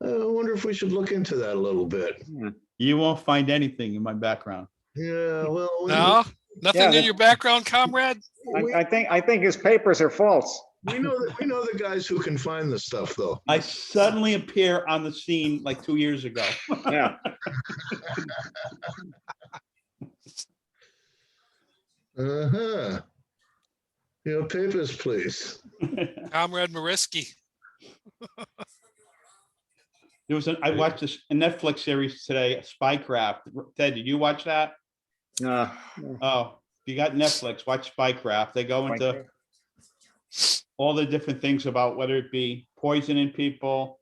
I wonder if we should look into that a little bit. You won't find anything in my background. Yeah, well, No, nothing in your background, comrade. I think his papers are false. we know the guys who can find the stuff, though. I suddenly appear on the scene like 2 years ago. Yeah. Uh-huh. Your papers, please. Comrade Mariski. There was I watched a Netflix series today, Spycraft. Ted, did you watch that? No. Oh, if you got Netflix, watch Spycraft. They go into all the different things about whether it be poisoning people,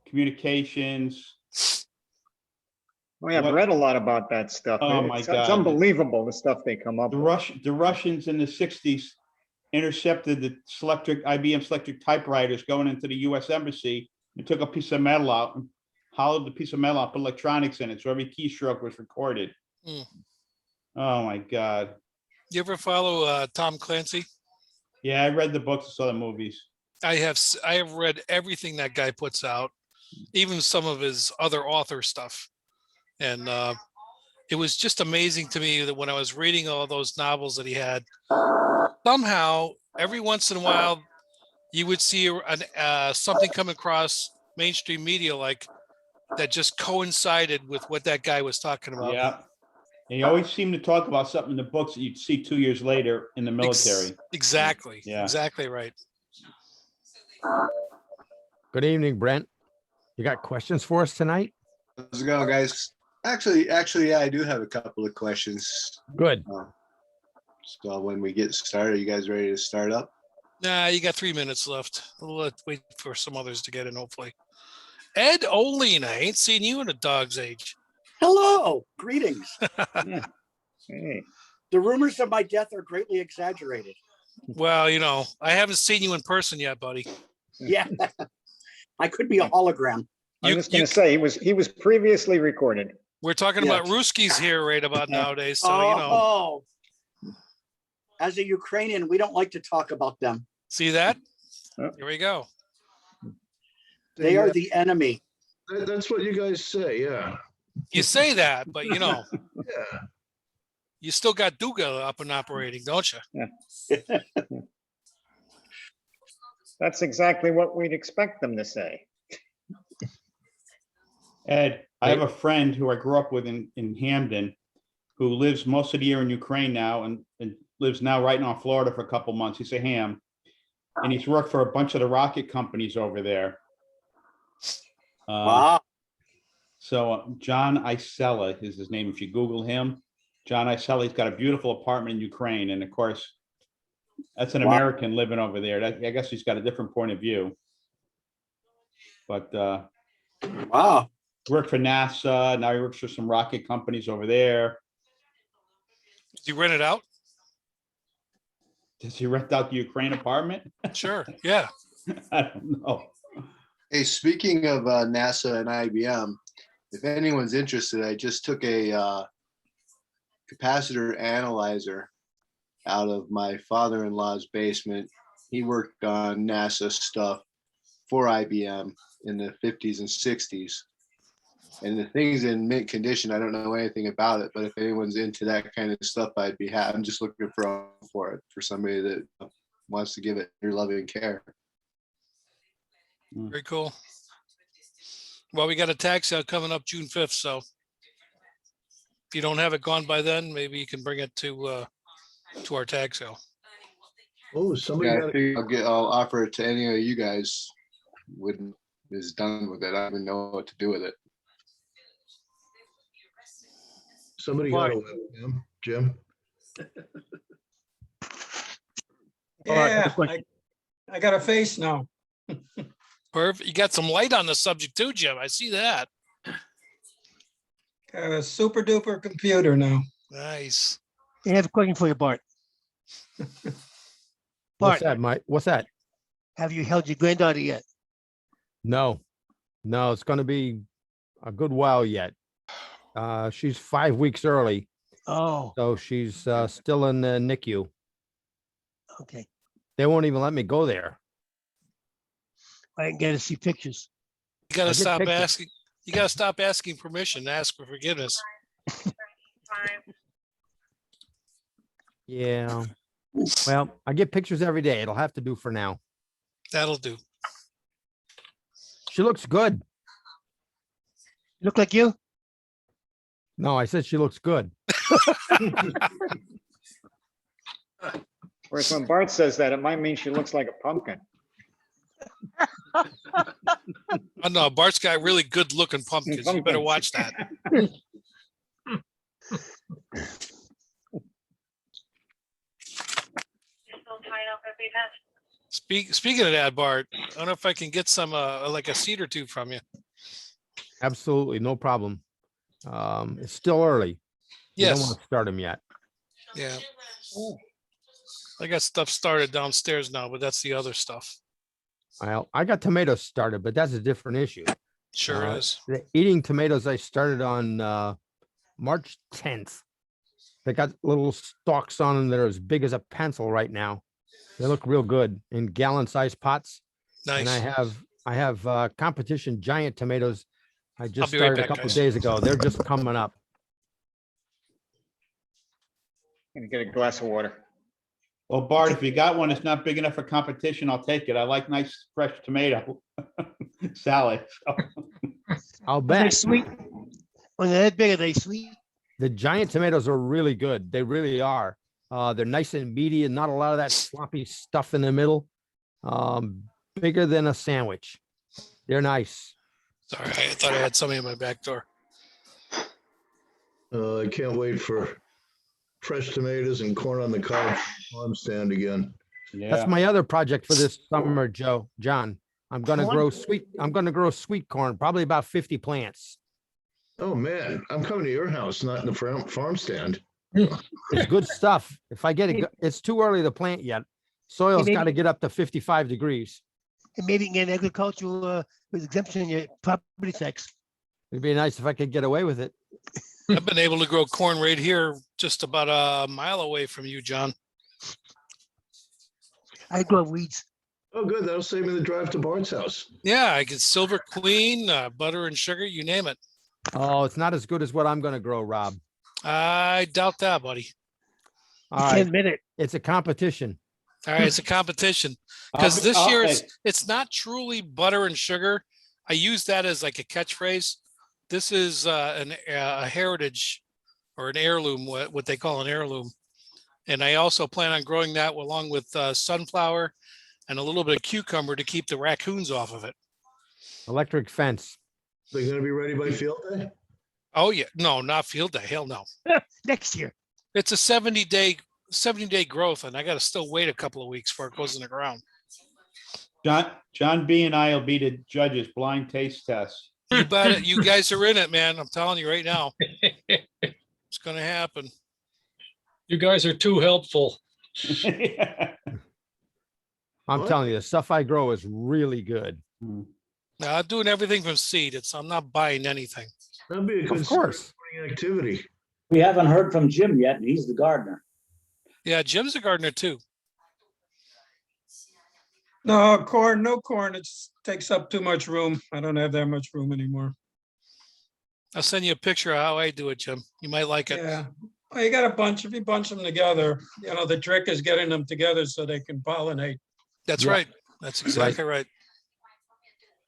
communications. Oh, yeah, I've read a lot about that stuff. Oh, my It's God. unbelievable, the stuff they come up with. The Russians in the 60s intercepted the IBM Selectric typewriters going into the U.S. Embassy and took a piece of metal out and hollowed the piece of metal out, put electronics in it, so every keystroke was recorded. Oh, my God. You ever follow Tom Clancy? Yeah, I read the books and saw the movies. I have read everything that guy puts out, even some of his other author stuff. And it was just amazing to me that when I was reading all those novels that he had, somehow every once in a while you would see something come across mainstream media like that just coincided with what that guy was talking about. Yeah. And you always seem to talk about something in the books that you'd see 2 years later in the military. Exactly. Yeah. Exactly right. Good evening, Brent. You got questions for us tonight? How's it going, guys? Actually, yeah, I do have a couple of questions. Good. So when we get started, you guys ready to start up? Nah, you got 3 minutes left. We'll wait for some others to get in, hopefully. Ed Olin, I ain't seen you in a dog's age. Hello, greetings. Hey. The rumors of my death are greatly exaggerated. Well, you know, I haven't seen you in person yet, buddy. Yeah, I could be a hologram. I was going to say, he was previously recorded. We're talking about Ruskies here right about nowadays, so you know. Oh, as a Ukrainian, we don't like to talk about them. See that? Oh. Here we go. They are the enemy. That's what you guys say, yeah. You say that, but you know, Yeah. you still got Duga up and operating, don't you? Yeah. That's exactly what we'd expect them to say. Ed, I have a friend who I grew up with in Hamden who lives most of the year in Ukraine now and lives now right now in Florida for a couple months. He's a ham. And he's worked for a bunch of the rocket companies over there. Wow. So John Isella is his name. If you Google him, John Isella, he's got a beautiful apartment in Ukraine. And of course, that's an American living over there. I guess he's got a different point of view. But Wow. worked for NASA. Now he works for some rocket companies over there. Did you rent it out? Does he rent out the Ukraine apartment? Sure. Yeah. I don't know. Hey, speaking of NASA and IBM, if anyone's interested, I just took a capacitor analyzer out of my father-in-law's basement. He worked on NASA stuff for IBM in the 50s and 60s. And the thing's in mint condition. I don't know anything about it, but if anyone's into that kind of stuff, I'd be happy. I'm just looking for it for somebody that wants to give it your loving care. Very cool. Well, we got a tag sale coming up June 5th. So if you don't have it gone by then, maybe you can bring it to our tag sale. Oh, somebody Yeah, got I think I'll offer it to any of you guys is done with it. I don't even know what to do with it. somebody got a webcam, Jim. Yeah, I got a face now. Perfect. You got some light on the subject too, Jim. I see that. Got a super duper computer now. Nice. I have a question for you, Bart. What's that, Mike? What's that? Have you held your granddaughter yet? No, it's going to be a good while yet. She's 5 weeks early, Oh, so she's still in the NICU. okay. They won't even let me go there. I didn't get to see pictures. gotta get stop pictures. asking, you gotta stop asking permission, ask for forgiveness. Yeah. Well, I get pictures every day. It'll have to do for now. That'll do. She looks good. Look like you? No, I said she looks good. Whereas when Bart says that, it might mean she looks like a pumpkin. Oh no, Bart's got really good looking pumpkins. You better watch that. Speaking of that, Bart, I don't know if I can get some like a seed or two from you. Absolutely, no problem. It's still early. You don't Yes, want to start them yet. yeah. I got stuff started downstairs now, but that's the other stuff. I got tomatoes started, but that's a different issue. Sure is. The eating tomatoes I started on March 10th. They got little stalks on them that are as big as a pencil right now. They look real good in gallon-sized pots. And Nice. I have competition giant tomatoes. I just be right started back, a couple of guys. days ago. They're just coming up. Gonna get a glass of water. Well, Bart, if you got one that's not big enough for competition, I'll take it. I like nice fresh tomato salad. So. I'll Are they bet. sweet? When they're that big, are they sweet? The giant tomatoes are really good. They really are. They're nice and meaty and not a lot of that sloppy stuff in the middle. Bigger than a sandwich. They're nice. Sorry, I thought I had somebody in my back door. I can't wait for fresh tomatoes and corn on the cob farm stand again. That's my other project for this summer, John. I'm gonna grow sweet corn, probably about 50 plants. Oh, man, I'm coming to your house, not in the farm stand. It's good stuff. If I get it, it's too early to plant yet. Soil's got to get up to 55 degrees. And maybe you can get an agricultural with exemption in your property tax. It'd be nice if I could get away with it. I've been able to grow corn right here, just about a mile away from you, John. I grow weeds. Oh, good, that'll save me the drive to Bart's house. Yeah, I get Silver Queen, butter and sugar, you name it. Oh, it's not as good as what I'm gonna grow, Rob. I doubt that, buddy. All You right, can't admit it. it's a competition. All right, it's a competition because this I'll- year hey, it's not truly butter and sugar. I use that as like a catchphrase. This is a heritage or an heirloom, what they call an heirloom. And I also plan on growing that along with sunflower and a little bit of cucumber to keep the raccoons off of it. Electric fence. They're gonna be ready by field day? Oh yeah, no, not field day. Hell no. Next year. It's a 70-day growth, and I got to still wait a couple of weeks before it goes in the ground. John B and I will be the judges, blind taste test. You bet it. You guys are in it, man. I'm telling you right now. It's going to happen. You guys are too helpful. I'm What? telling you, the stuff I grow is really good. Now, I'm doing everything from seed. I'm not buying anything. That'd be a good Of course. morning activity. We haven't heard from Jim yet, and he's the gardener. Yeah, Jim's a gardener too. No corn, no corn. It takes up too much room. I don't have that much room anymore. I'll send you a picture of how I do it, Jim. You might like it. Yeah. Well, you got if you bunch them together, the trick is getting them together so they can pollinate. That's Yeah. right. That's exactly right.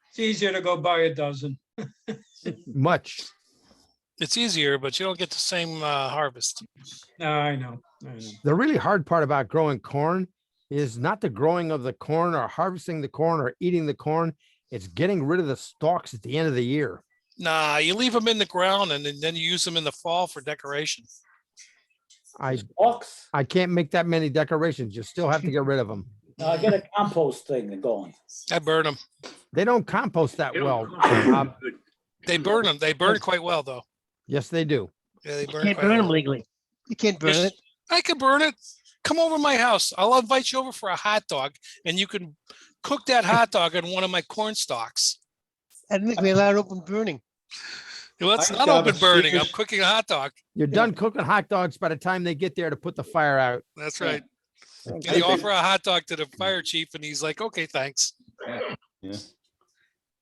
It's easier to go buy a dozen. Much. It's easier, but you don't get the same harvest. No, I know. The really hard part about growing corn is not the growing of the corn or harvesting the corn or eating the corn. It's getting rid of the stalks at the end of the year. Nah, you leave them in the ground and then you use them in the fall for decoration. I can't make that many decorations. You still have to get rid of them. I get a compost thing going. I burn them. They don't compost that well. They burn them. They burn quite well, though. Yes, they do. Yeah, they You burn. can't quite burn them well. legally. You can't burn it. I can burn it. Come over to my house. I'll invite you over for a hot dog, and you can cook that hot dog on one of my corn stalks. I think we allowed open burning. Well, it's I not got open the burning. I'm speakers. cooking a hot dog. You're done cooking hot dogs by the time they get there to put the fire out. That's right. And I you think- offer a hot dog to the fire chief, and he's like, "Okay, thanks." Yeah.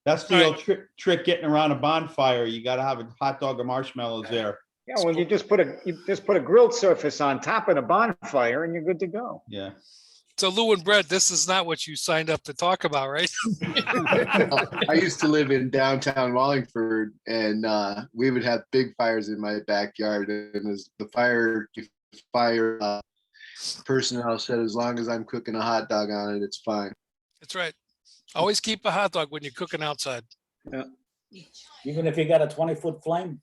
That's the Right. old trick getting around a bonfire. You gotta have a hot dog or marshmallows there. Yeah, well, you just put a grilled surface on top of the bonfire and you're good to go. Yeah. So Lou and Brett, this is not what you signed up to talk about, right? I used to live in downtown Wallingford, and we would have big fires in my backyard. And as the fire personnel said, as long as I'm cooking a hot dog on it, it's fine. That's right. Always keep a hot dog when you're cooking outside. Even if you got a 20-foot flame.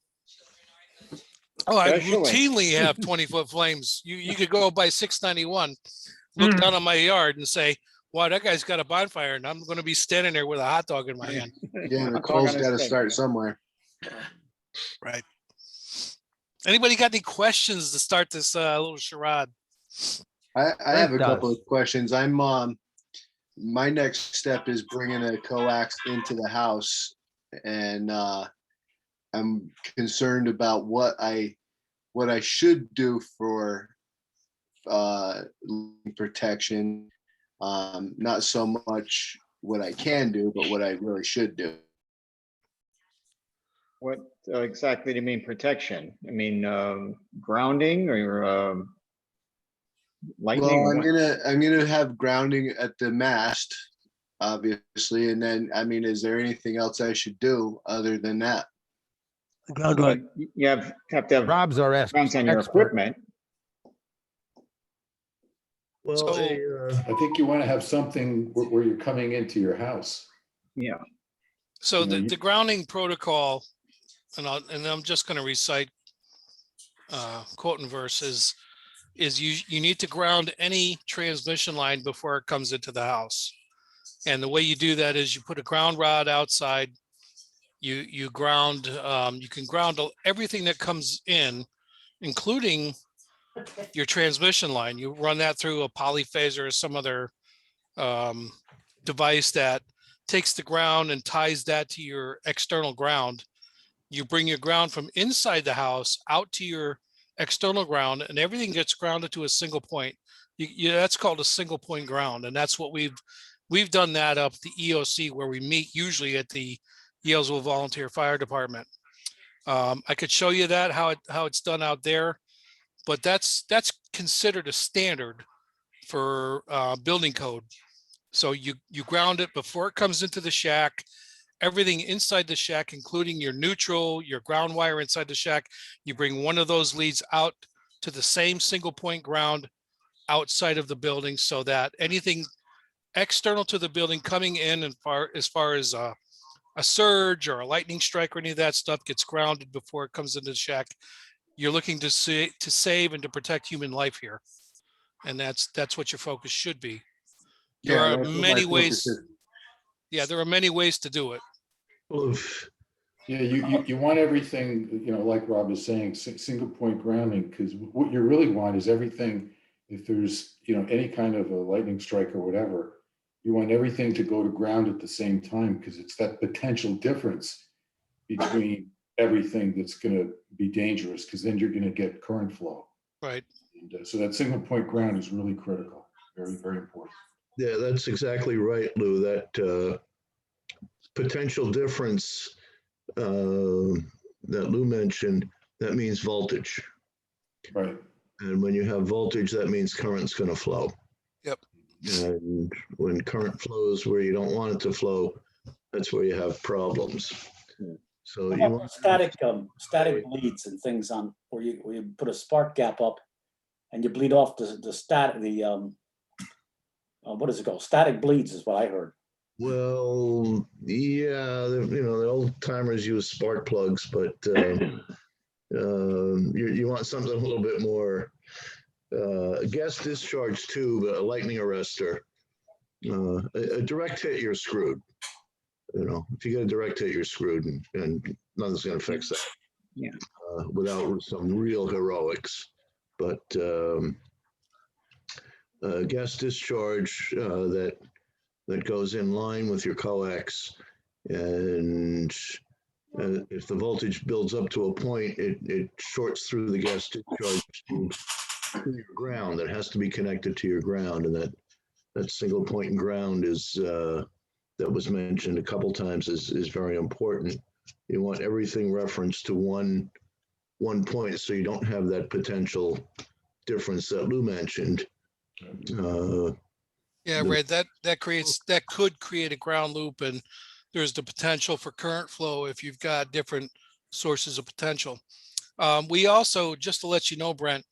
Oh, I Especially. routinely have 20-foot flames. You could go by 691, look down on my yard and say, wow, that guy's got a bonfire, and I'm going to be standing there with a hot dog in my hand. Yeah, the Hot dog coal's on a got to stick. start somewhere. Right. Anybody got any questions to start this little charade? I have a Brent couple does. of questions. I'm my next step is bringing a coax into the house, and I'm concerned about what I should do for protection. Not so much what I can do, but what I really should do. What exactly do you mean protection? I mean, grounding or lightning? Well, or what? I'm gonna have grounding at the mast, obviously, and then is there anything else I should do other than that? Ground Well, rod. you have to have Rob's our grounds on your expert. equipment. Well, So- I think you want to have something where you're coming into your house. Yeah. So You know, the grounding protocol, and I'm just going to recite quote and verses, is you need to ground any transmission line before it comes into the house. And the way you do that is you put a ground rod outside. You ground, you can ground everything that comes in, including your transmission line. You run that through a polyphaser or some other device that takes the ground and ties that to your external ground. You bring your ground from inside the house out to your external ground, and everything gets grounded to a single point. That's called a single point ground, and that's what we've done that up the EOC, where we meet usually at the Yalesville Volunteer Fire Department. I could show you that how it's done out there, but that's considered a standard for building code. So you ground it before it comes into the shack. Everything inside the shack, including your neutral, your ground wire inside the shack, you bring one of those leads out to the same single point ground outside of the building, so that anything external to the building coming in and as far as a surge or a lightning strike or any of that stuff gets grounded before it comes into the shack. You're looking to save and to protect human life here, and that's what your focus should be. There Yeah, are that's what my many focus ways. is. Yeah, there are many ways to do it. Well, Yeah, you want everything, like Rob is saying, single point grounding, because what you really want is everything, if there's, any kind of a lightning strike or whatever, you want everything to go to ground at the same time, because it's that potential difference between everything that's going to be dangerous, because then you're going to get current flow. Right. And so that single point ground is really critical, very, very important. yeah, that's exactly right, Lou. That potential difference that Lou mentioned, that means voltage. Right. And when you have voltage, that means current's going to flow. Yep. And when current flows where you don't want it to flow, that's where you have problems. So How you about want static bleeds and things on where you put a spark gap up and you bleed off the static, what is it called? Static bleeds is what I heard. well, yeah, the old timers use spark plugs, but you want something a little bit more gas discharge tube, a lightning arrestor. A direct hit, you're screwed. If you get a direct hit, you're screwed, and nothing's going to fix that. Yeah. Without some real heroics. But gas discharge that goes in line with your coax, and if the voltage builds up to a point, it shorts through the gas discharge to your ground. That has to be connected to your ground, and that single point ground is that was mentioned a couple times is very important. You want everything referenced to one point, so you don't have that potential difference that Lou mentioned. Yeah, Red, that could create a ground loop, and there's the potential for current flow if you've got different sources of potential. We also, just to let you know, Brent,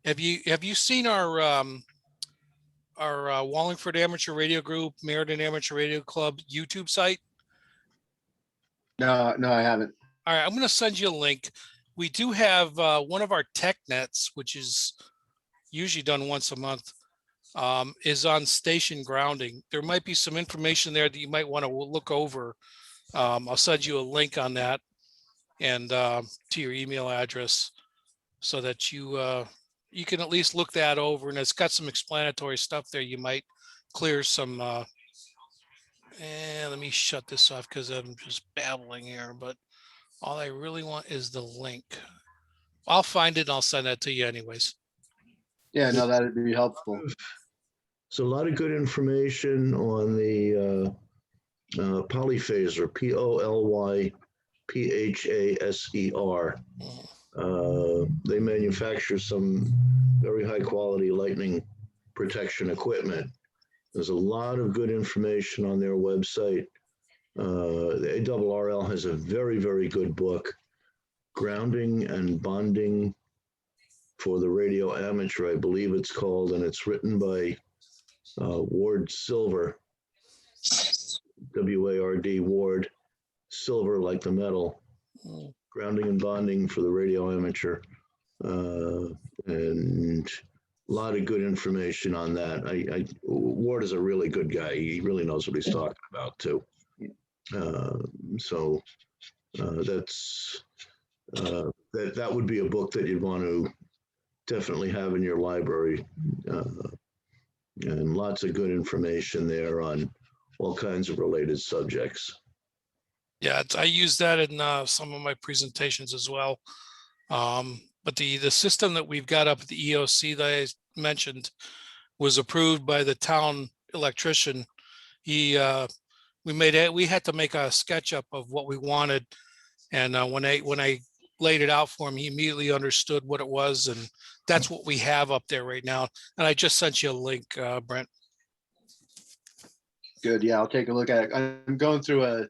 have you seen our Wallingford Amateur Radio Group, Meriden Amateur Radio Club YouTube site? No, I haven't. All right, I'm going to send you a link. We do have one of our tech nets, which is usually done once a month, is on station grounding. There might be some information there that you might want to look over. I'll send you a link on that and to your email address so that you can at least look that over, and it's got some explanatory stuff there. You might clear some and let me shut this off because I'm just babbling here, but all I really want is the link. I'll find it and I'll send that to you anyways. Yeah, no, that'd be helpful. So a lot of good information on the polyphaser, POLYPHASER. They manufacture some very high quality lightning protection equipment. There's a lot of good information on their website. The ARRL has a very, very good book, Grounding and Bonding for the Radio Amateur, I believe it's called, and it's written by Ward Silver, W-A-R-D, Ward Silver, like the metal. Grounding and Bonding for the Radio Amateur, and a lot of good information on that. Ward is a really good guy. He really knows what he's talking about too. So that would be a book that you'd want to definitely have in your library, and lots of good information there on all kinds of related subjects. Yeah, I use that in some of my presentations as well. But the system that we've got up at the EOC that I mentioned was approved by the town electrician. We had to make a SketchUp of what we wanted, and when I laid it out for him, he immediately understood what it was, and that's what we have up there right now. And I just sent you a link, Brent. Good. Yeah, I'll take a look at it. I'm going through a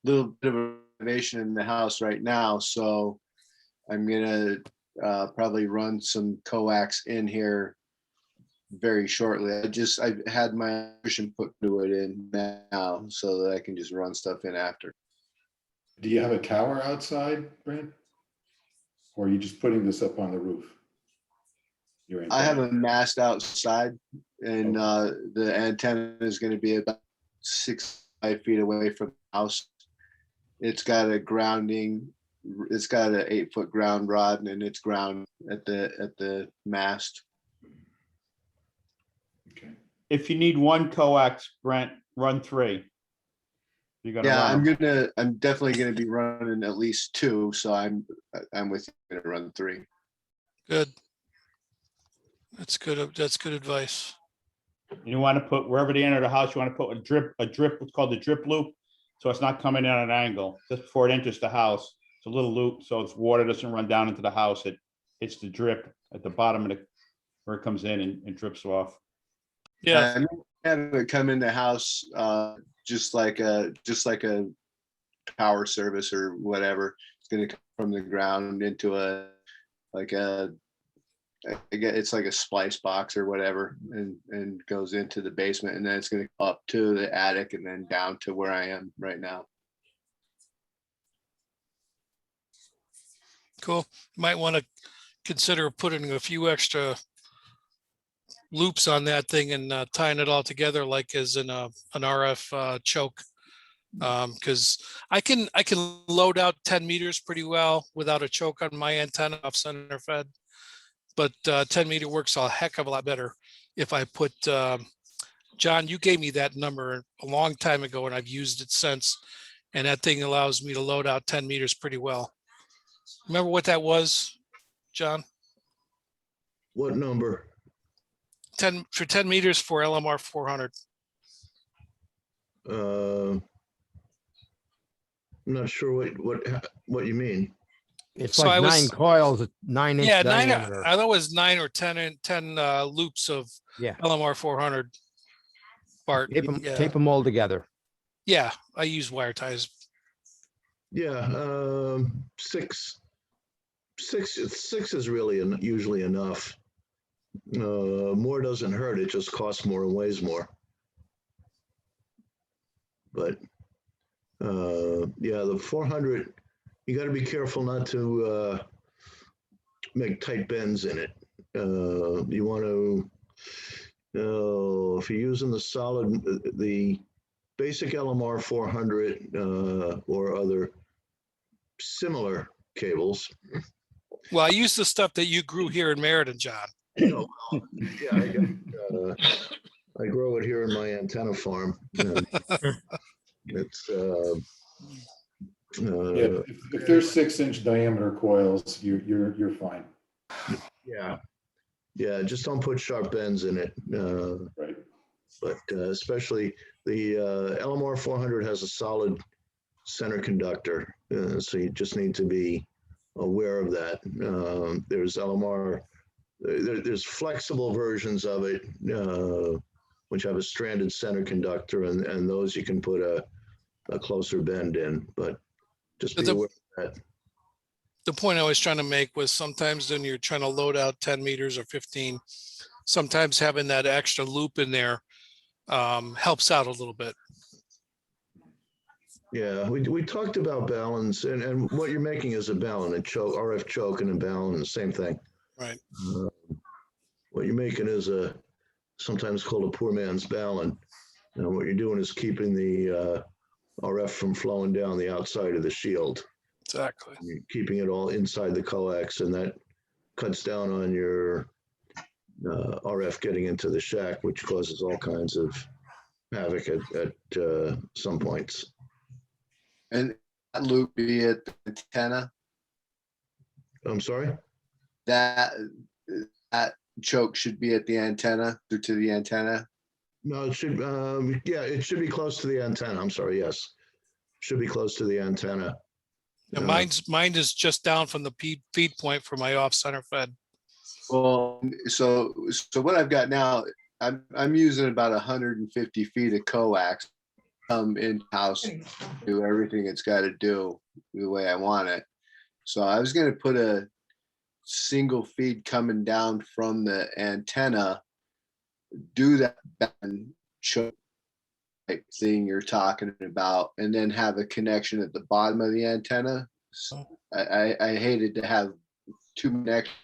little bit of a renovation in the house right now, so I'm gonna probably run some coax in here very shortly. I've had my electrician put to it in now so that I can just run stuff in after. Do you have a tower outside, Brent? Or are you just putting this up on the roof? I have a mast outside, and the antenna is going to be about 6-5 feet away from the house. It's got a grounding. It's got an 8-foot ground rod, and it's ground at the mast. Okay. If you need one coax, Brent, run 3. You're gonna Yeah, run 'em. I'm definitely gonna be running at least 2, so I'm with you, gonna run 3. Good. That's good. That's good advice. You want to put, wherever they enter the house, you want to put a drip, what's called the drip loop. So it's not coming in at an angle just before it enters the house. It's a little loop, so it's water doesn't run down into the house. It hits the drip at the bottom of where it comes in and drips off. Yeah. I have it come in the house just like a power service or whatever. It's gonna come from the ground into it's like a splice box or whatever, and goes into the basement, and then it's gonna go up to the attic and then down to where I am right now. Cool. Might want to consider putting a few extra loops on that thing and tying it all together like as in an RF choke, because I can load out 10 meters pretty well without a choke on my antenna off center fed, but 10 meter works a heck of a lot better if I put John, you gave me that number a long time ago and I've used it since, and that thing allows me to load out 10 meters pretty well. Remember what that was, John? What number? 10 meters for LMR 400. I'm not sure what you mean. It's So like I was- 9 coils, at 9-inch Yeah, diameter. I thought it was 9 or 10 loops of Yeah, LMR 400. Bart, yeah, tape them all together. yeah, I use wire ties. Yeah, six is really usually enough. More doesn't hurt. It just costs more and weighs more. But yeah, the 400, you got to be careful not to make tight bends in it. You want to, if you're using the basic LMR 400 or other similar cables. Well, I use the stuff that you grew here in Meriden, John. Yeah, I grow it here in my antenna farm. It's Yeah, if there's 6-inch diameter coils, you're fine. Yeah, just don't put sharp bends in it. Right. But especially the LMR 400 has a solid center conductor, so you just need to be aware of that. There's LMR, there's flexible versions of it, which have a stranded center conductor, and those you can put a closer bend in, but just be aware of that. The point I was trying to make was sometimes when you're trying to load out 10 meters or 15, sometimes having that extra loop in there helps out a little bit. Yeah, we talked about balance, and what you're making is a balun, a choke, RF choke, and a balun, the same thing. Right. What you're making is sometimes called a poor man's balun. And what you're doing is keeping the RF from flowing down the outside of the shield. Exactly. You're keeping it all inside the coax, and that cuts down on your RF getting into the shack, which causes all kinds of havoc at some points. And that loop be at the antenna, I'm sorry? that choke should be at the antenna, or to the antenna. No, it should, yeah, it should be close to the antenna. I'm sorry, yes. Should be close to the antenna. And mine is just down from the feed point for my off center fed. Well, so what I've got now, I'm using about 150 feet of coax in-house, do everything it's got to do the way I want it. So I was going to put a single feed coming down from the antenna, do that choke type thing you're talking about, and then have a connection at the bottom of the antenna. I hated to have two connections,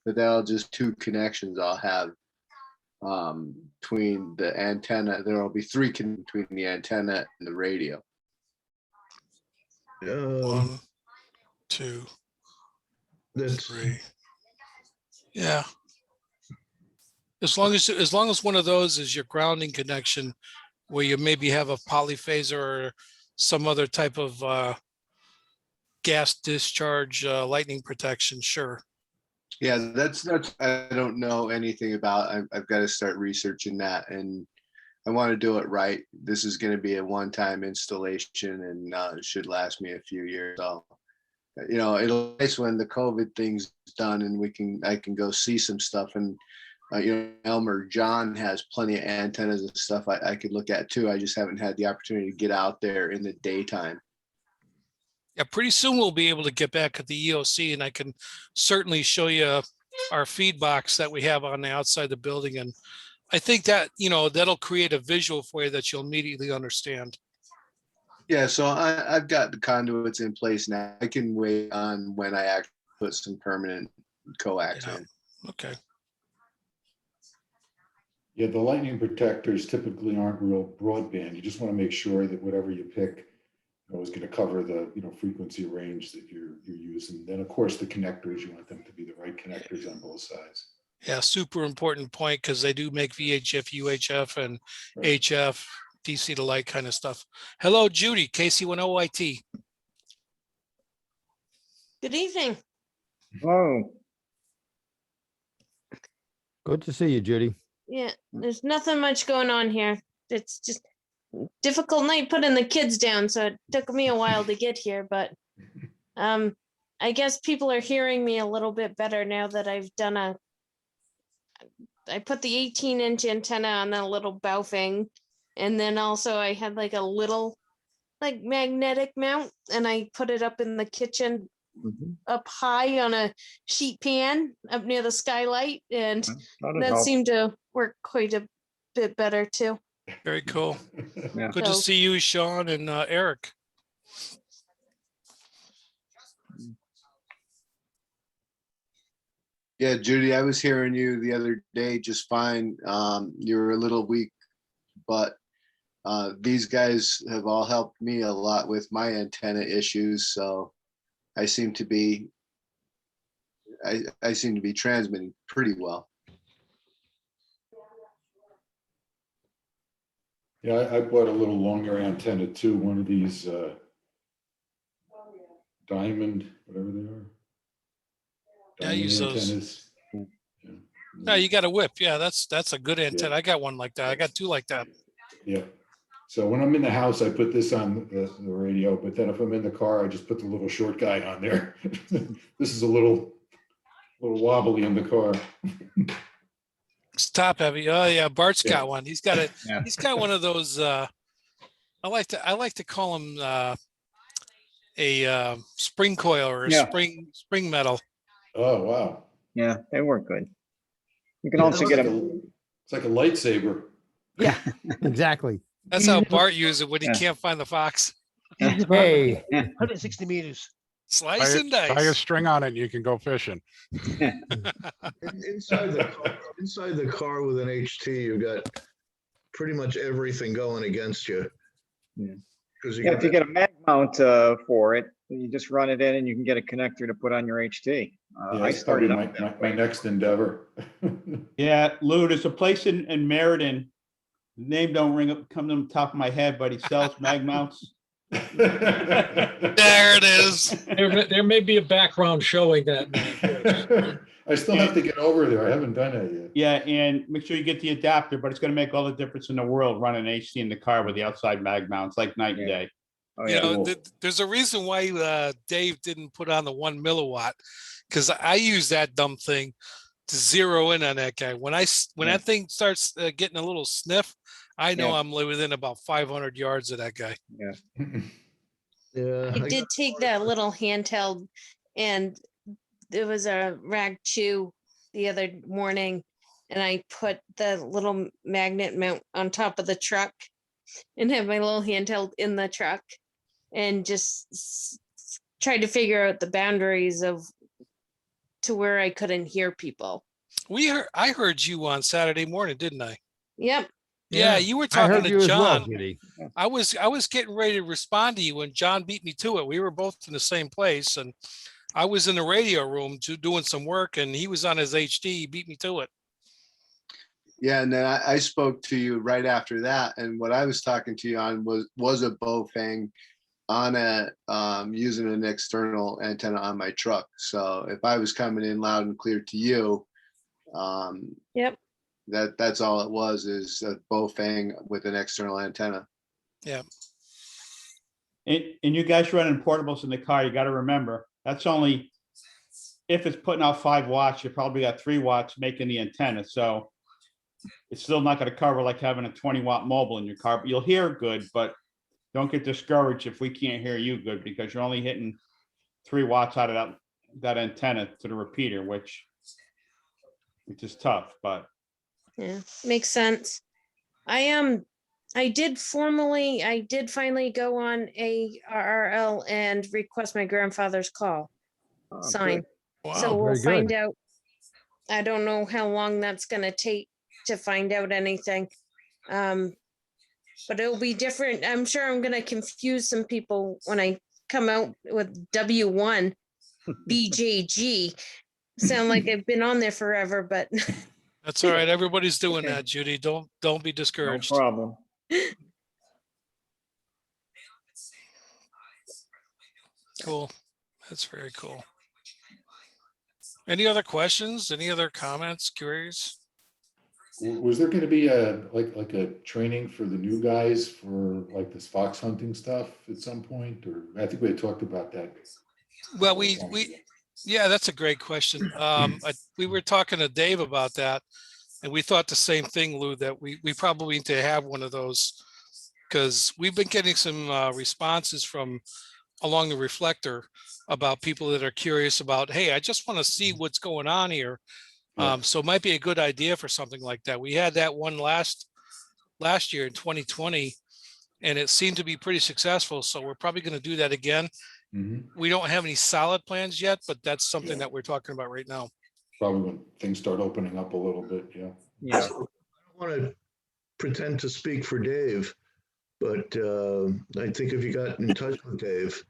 but that'll just two connections I'll have between the antenna. There will be three between the antenna and the radio. 1, 2, 3. Yeah. As long as one of those is your grounding connection, where you maybe have a polyphaser or some other type of gas discharge lightning protection, sure. Yeah, that's I don't know anything about. I've got to start researching that, and I want to do it right. This is going to be a one-time installation, and it should last me a few years. So, you know, it'll be nice when the COVID thing's done and I can go see some stuff. And you know, Elmer John has plenty of antennas and stuff I could look at too. I just haven't had the opportunity to get out there in the daytime. Yeah, pretty soon we'll be able to get back at the EOC, and I can certainly show you our feed box that we have on the outside of the building. And I think that, you know, that'll create a visual for you that you'll immediately understand. Yeah, so I've got the conduits in place now. I can wait on when I actually put some permanent coax in. Okay. Yeah, the lightning protectors typically aren't real broadband. You just want to make sure that whatever you pick is going to cover the frequency range that you're using. Then of course the connectors, you want them to be the right connectors on both sides. Yeah, super important point, because they do make VHF, UHF, and HF, DC to light kind of stuff. Hello, Judy, KC10YT. Good evening. Oh, Good to see you, Judy. Yeah, there's nothing much going on here. It's just difficult night putting the kids down, so it took me a while to get here, but I guess people are hearing me a little bit better now that I put the 18-inch antenna on a little bow thing, and then also I had like a little like magnetic mount, and I put it up in the kitchen up high on a sheet pan up near the skylight, and that seemed to work quite a bit better too. Very cool. Yeah. Good to So- see you, Sean and Eric. Yeah, Judy, I was hearing you the other day just fine. You were a little weak, but these guys have all helped me a lot with my antenna issues. So I seem to be, I seem to be transmitting pretty well. Yeah, I bought a little longer antenna too, one of these diamond, whatever they are. Yeah, I use Diamond those. antennas. Yeah. No, you got a whip. Yeah, that's a good antenna. I got one like that. I got two like that. Yeah. So when I'm in the house, I put this on the radio, but then if I'm in the car, I just put the little short guy on there. This is a little wobbly in the car. It's top heavy. Oh yeah, Bart's Yeah. got one. He's got it. Yeah. He's got one of those. I like to call him a spring coil or a Yeah. spring metal. Oh, wow. Yeah, they work good. You can Yeah, also it's get like them. it's like a lightsaber. Yeah, exactly. That's how Bart uses it when he Yeah. can't find the fox. Hey, 160 meters. Slice and Tie a dice. string on it and you can go fishing. Inside the car with an HT, you've got pretty much everything going against you. Yeah. Because Yeah, if you get a mag mount for it, you just run it in and you can get a connector to put on your HT. Yeah, I that's probably started out my next endeavor. Yeah, Lou, there's a place in Meriden. The name don't come to the top of my head, but he sells mag mounts. There it is. There may be a background showing that. I still have to get over there. I haven't done that yet. Yeah, and make sure you get the adapter, but it's gonna make all the difference in the world running HT in the car with the outside mag mounts, like night and day. Oh, You yeah. know, there's a reason why Dave didn't put on the 1 milliwatt, because I use that dumb thing to zero in on that guy. When that thing starts getting a little sniff, I know Yeah. I'm within about 500 yards of that guy. Yeah. Yeah. I did take that little handheld, and there was a rag chew the other morning, and I put the little magnet mount on top of the truck and had my little handheld in the truck and just tried to figure out the boundaries of to where I couldn't hear people. I heard you on Saturday morning, didn't I? Yep. Yeah, you were I talking heard to you as well, John. Judy. I was getting ready to respond to you when John beat me to it. We were both in the same place, and I was in the radio room doing some work, and he was on his HD. He beat me to it. Yeah, and then I spoke to you right after that, and what I was talking to you on was a Bofang on using an external antenna on my truck. So if I was coming in loud and clear to you, Yep. that's all it was, is a Bofang with an external antenna. Yeah. And you guys running portables in the car, you gotta remember, that's only, if it's putting out 5 watts, you probably got 3 watts making the antenna, so it's still not gonna cover like having a 20-watt mobile in your car, but you'll hear good, but don't get discouraged if we can't hear you good, because you're only hitting 3 watts out of that antenna to the repeater, which is tough, but Yeah, makes sense. I did finally go on ARRL and request my grandfather's call Oh, sign. Wow. So we'll very good. find out. I don't know how long that's gonna take to find out anything. But it'll be different. I'm sure I'm gonna confuse some people when I come out with W1 BJG. Sound like I've been on there forever, but That's all right. Everybody's doing Okay. that, Judy. Don't be No discouraged. problem. Cool. That's very cool. Any other questions? Any other comments, queries? Was there gonna be a, like a training for the new guys for like this fox hunting stuff at some point? Or I think we had talked about that. Well, yeah, that's a great question. We were talking to Dave about that, and we thought the same thing, Lou, that we probably need to have one of those, because we've been getting some responses from along the reflector about people that are curious about, hey, I just want to see what's going on here. So it might be a good idea for something like that. We had that one last year in 2020, and it seemed to be pretty successful. So we're probably going to do that again. We don't have any solid plans yet, but that's something that we're talking about right now. Probably when things start opening up a little bit, yeah. Yeah. I don't want to pretend to speak for Dave, but I think if you got in touch with Dave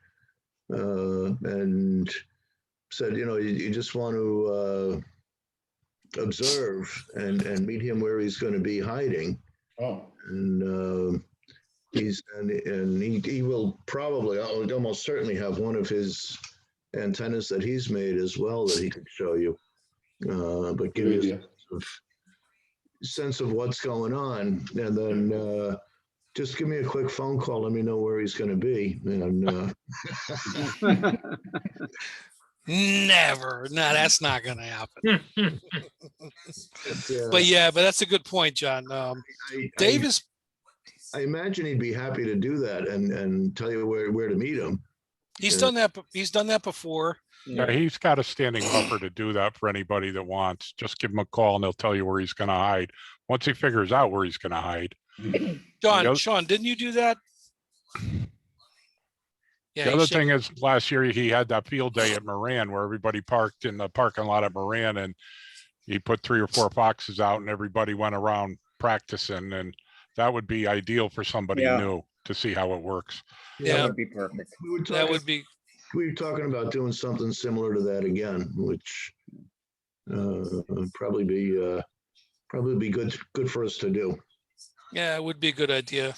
and said, you just want to observe and meet him where he's going to be hiding. And he will probably almost certainly have one of his antennas that he's made as well that he could show you. But give you a sense of what's going on, and then just give me a quick phone call. Let me know where he's going to be. And Never. No, that's not going to happen. But that's a good point, John. Dave is. I imagine he'd be happy to do that and tell you where to meet him. He's done that. He's done that before. Yeah, he's got a standing offer to do that for anybody that wants. Just give him a call and they'll tell you where he's going to hide. Once he figures out where he's going to hide. Sean, didn't you do that? Yeah, the other thing is, last year he had that field day at Meriden where everybody parked in the parking lot at Meriden, and he put 3 or 4 foxes out and everybody went around practicing, and that would be ideal for somebody new to see how it works. Yeah, that would be perfect. We were talking about doing something similar to that again, which would probably be good for us to do. Yeah, it would be a good idea.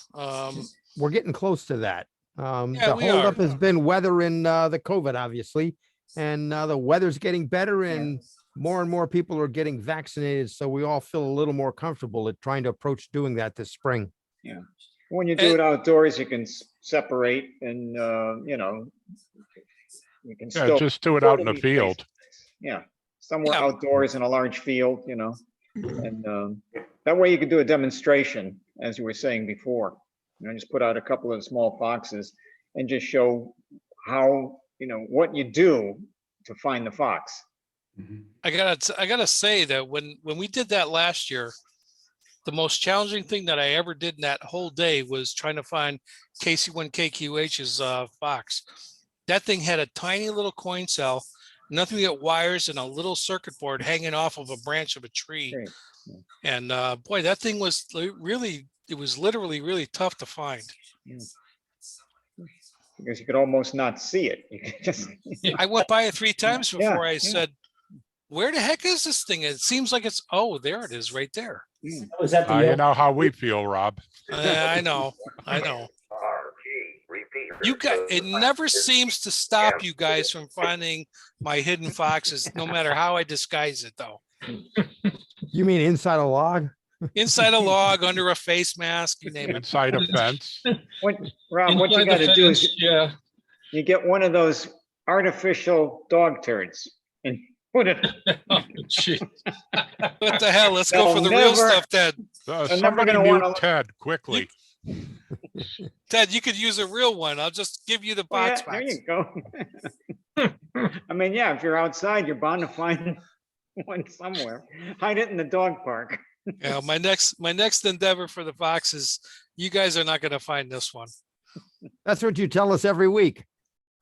We're getting close to that. The we holdup are. has been weather and the COVID, obviously, and the weather's getting better, and more and more people are getting vaccinated. So we all feel a little more comfortable at trying to approach doing that this spring. Yeah. When you do it outdoors, you can separate and, you can still just do it out in the field. Yeah, somewhere outdoors in a large field, and that way you can do a demonstration, as you were saying before. Just put out a couple of small foxes and just show how, what you do to find the fox. I gotta say that when we did that last year, the most challenging thing that I ever did in that whole day was trying to find KC1KQH's fox. That thing had a tiny little coin cell, nothing but wires and a little circuit board hanging off of a branch of a tree. And boy, that thing was really, it was literally really tough to find. Because you could almost not see it. You could just I went by it 3 times before I said, where the heck is this thing? It seems like it's, oh, there it is right there. Was that the You know how we feel, Rob. I know. You guys, it never seems to stop you guys from finding my hidden foxes, no matter how I disguise it, though. You mean inside a log? Inside a log, under a face mask, you name it. Inside a fence. Rob, what you got to do is you get one of those artificial dog turds and put it. What the hell? Let's go for the real stuff, Ted. Somebody mute Ted quickly. Ted, you could use a real one. I'll just give you the box. There you go. I mean, if you're outside, you're bound to find one somewhere. Hide it in the dog park. Yeah, my next endeavor for the foxes, you guys are not going to find this one. That's what you tell us every week.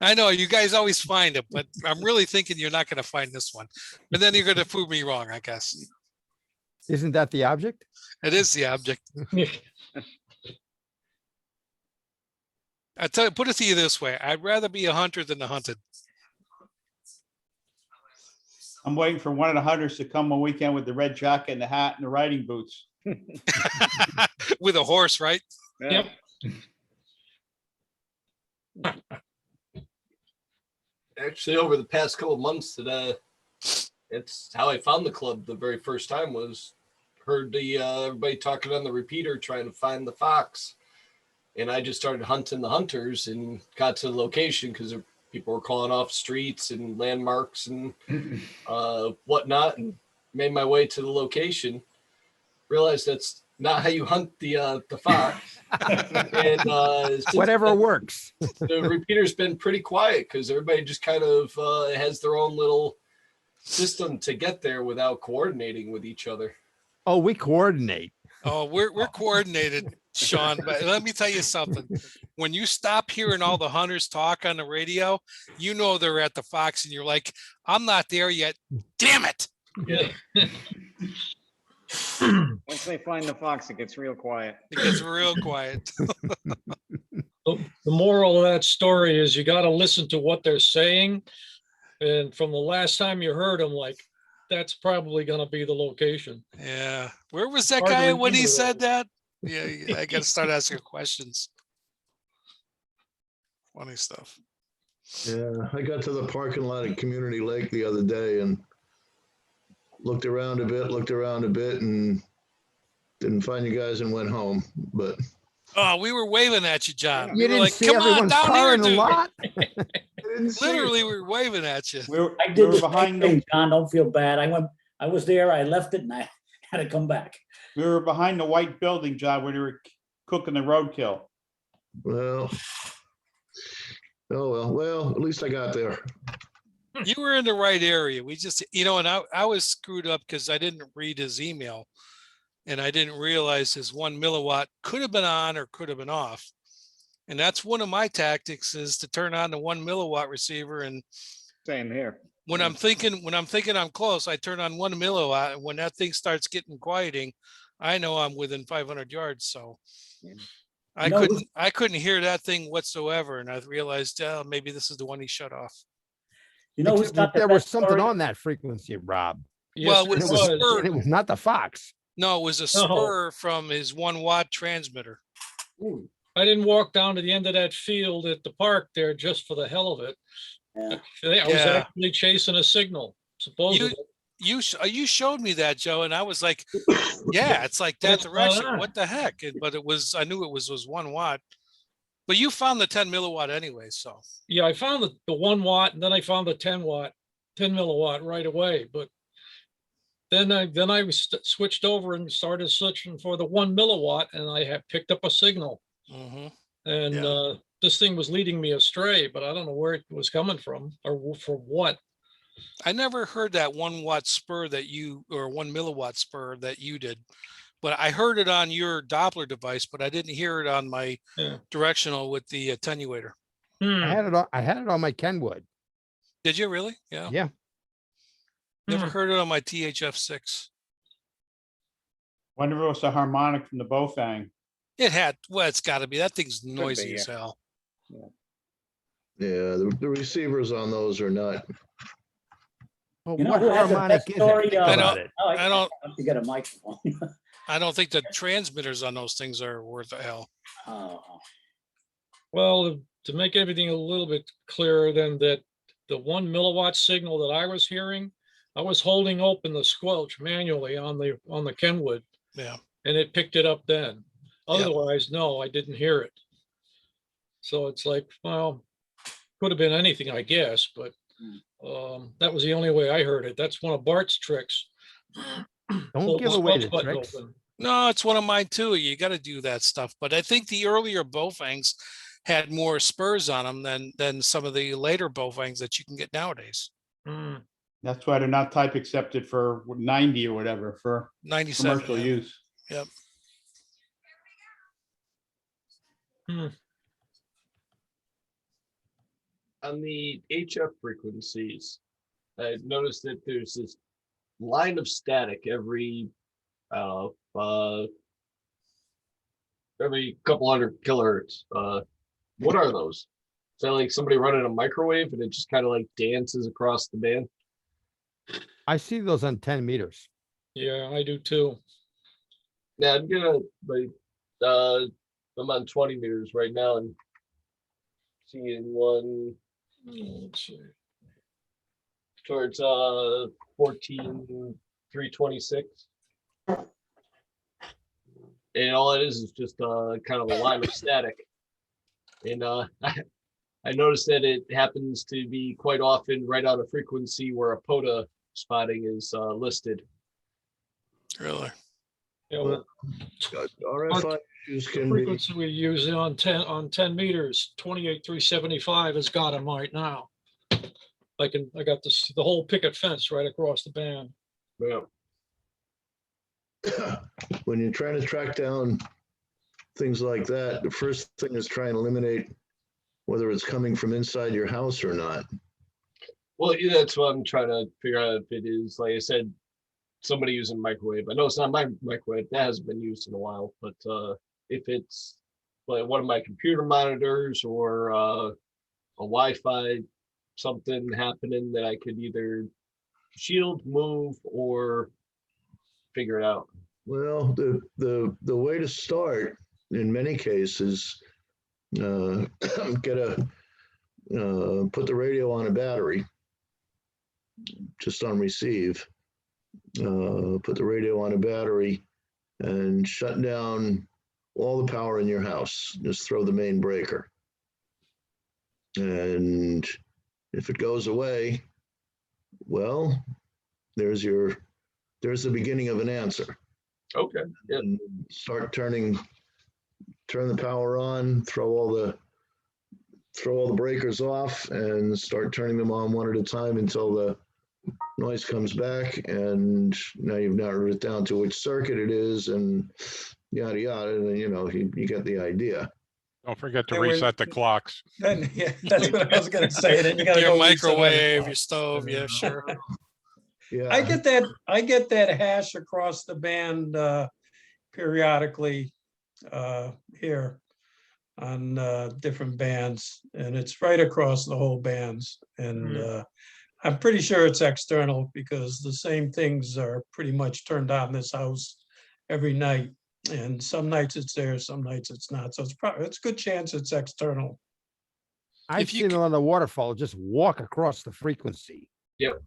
I know you guys always find it, but I'm really thinking you're not going to find this one. But then you're going to prove me wrong, I guess. Isn't that the object? It is the object. I tell you, put it to you this way: I'd rather be a hunter than a hunted. I'm waiting for one of the hunters to come one weekend with the red jacket and the hat and the riding boots. With a horse, right? Yep. Actually, over the past couple of months, it's how I found the club the very first time was heard the everybody talking on the repeater trying to find the fox. And I just started hunting the hunters and got to the location because people were calling off streets and landmarks and whatnot, and made my way to the location. Realized that's not how you hunt the fox. And Whatever works. the repeater's been pretty quiet because everybody just kind of has their own little system to get there without coordinating with each other. Oh, we coordinate. Oh, we're coordinated, Sean, but let me tell you something. When you stop hearing all the hunters talk on the radio, you know they're at the fox and you're like, I'm not there yet. Damn it. Yeah. Once they find the fox, it gets real quiet. It gets real quiet. The moral of that story is you got to listen to what they're saying. And from the last time you heard them, like, that's probably going to be the location. Yeah. Where was that Hard to guy when he remember said that? Yeah, I got to start asking questions. Funny stuff. Yeah, I got to the parking lot at Community Lake the other day and looked around a bit, and didn't find you guys and went home. But Oh, we were waving at you, John. You We were didn't like, see come on everyone's down car here, in the dude. lot? Literally, we were waving at you. I did the same thing, John. Don't feel bad. I was there, I left it, and I had to come back. We were behind the white building, John, when we were cooking the roadkill. well, oh well, at least I got there. You were in the right area. We just, and I was screwed up because I didn't read his email and I didn't realize his 1 milliwatt could have been on or could have been off. And that's one of my tactics, is to turn on the 1 milliwatt receiver. And Same here. when I'm thinking I'm close, I turn on 1 milliwatt. And when that thing starts getting quieting, I know I'm within 500 yards. So I couldn't hear that thing whatsoever. And I realized, maybe this is the one he shut off. You know, who's got the There was best something story? on that frequency, Rob. Well, Yes, it was there a was. spur. And it was not the Fox. No, it was a spur from his 1 watt transmitter. I didn't walk down to the end of that field at the park there just for the hell of it. Yeah. I was Yeah. actually chasing a signal, supposedly. You showed me that, Joe, and I was like, yeah, it's like that It's not direction. on. What the heck? But I knew it was 1 watt. But you found the 10 milliwatt anyway, so. Yeah, I found the 1 watt, and then I found the 10 milliwatt right away. But then I switched over and started searching for the 1 milliwatt, and I had picked up a signal. And this thing was leading me astray, but I don't know where it was coming from or for what. I never heard that 1 watt spur or 1 milliwatt spur that you did, but I heard it on your Doppler device, but I didn't hear it on my directional with the attenuator. I had it on my Kenwood. Did you really? Yeah. Yeah. Never heard it on my THF6. Wonder if it was a harmonic from the Bofang. It's got to be. That thing's noisy be, as yeah. hell. Yeah, the receivers on those are not. Well, You know what who has the harmonic best is story? it? Think about it. I don't have to get a microphone. I don't think the transmitters on those things are worth a hell. Oh. Well, to make everything a little bit clearer, then, that the 1 milliwatt signal that I was hearing, I was holding open the squelch manually on the Kenwood. Yeah. And it picked it up then. Otherwise, no, I didn't hear it. So it's like, well, could have been anything, I guess, but that was the only way I heard it. That's one of Bart's tricks. Don't Hold give the away squelch the button tricks. open. No, it's one of mine too. You got to do that stuff. But I think the earlier Bofangs had more spurs on them than some of the later Bofangs that you can get nowadays. That's why they're not type accepted for 90 or whatever for 97, commercial yeah. use. Yep. On the HF frequencies, I noticed that there's this line of static every couple hundred kilohertz. What are those? Is that like somebody running a microwave and it just kind of like dances across the band? I see those on 10 meters. Yeah, I do too. Yeah, I'm gonna I'm on 20 meters right now and seeing one towards 14,326. and all it is just kind of a line of static. And I noticed that it happens to be quite often right on a frequency where a POTA spotting is listed. Really? Yeah, well, RFI issues the can be, frequency we use on 10 meters, 28,375 has got them right now. I got this, the whole picket fence right across the band. Yeah. when you're trying to track down things like that, the first thing is try and eliminate whether it's coming from inside your house or not. Well, yeah, that's what I'm trying to figure out if it is, like I said, somebody using microwave. I know it's not my microwave, that hasn't been used in a while, but if it's like one of my computer monitors or a Wi-Fi, something happening that I could either shield, move, or figure it out. Well, the way to start in many cases, get a put the radio on a battery, just on receive. Put the radio on a battery and shut down all the power in your house. Just throw the main breaker. And if it goes away, well, there's the beginning of an answer. Okay. Yeah. And start turn the power on, throw all the breakers off and start turning them on one at a time until the noise comes back, and now you've narrowed it down to which circuit it is and yada yada, and you get the idea. Don't forget to And when- reset the clocks. Then, yeah, that's what I was gonna say. Then you gotta Your go reset everything. microwave, your stove, yeah, sure. Yeah, I get that hash across the band periodically here on different bands, and it's right across the whole bands. And I'm pretty sure it's external because the same things are pretty much turned on in this house every night. And some nights it's there, some nights it's not. So it's a good chance it's external. I've If you seen it on the waterfall, just walk across the frequency. Yep.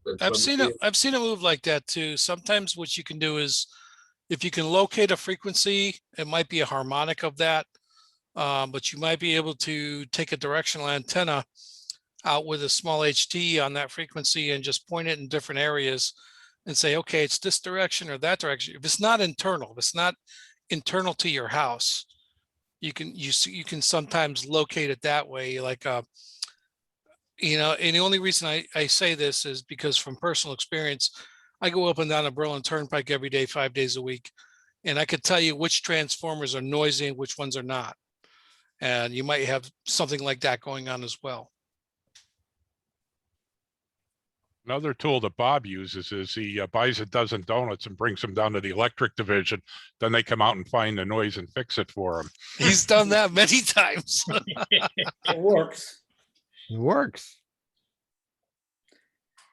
That's I've what I'm seen seeing. it. I've seen a move like that too. Sometimes what you can do is, if you can locate a frequency, it might be a harmonic of that, but you might be able to take a directional antenna out with a small HT on that frequency and just point it in different areas and say, okay, it's this direction or that direction. If it's not internal to your house, you can sometimes locate it that way. Like, and the only reason I say this is because from personal experience, I go up and down the Berlin Turnpike every day, 5 days a week, and I could tell you which transformers are noisy and which ones are not. And you might have something like that going on as well. Another tool that Bob uses is he buys a dozen donuts and brings them down to the electric division. Then they come out and find the noise and fix it for him. He's done that many times. It works. It works.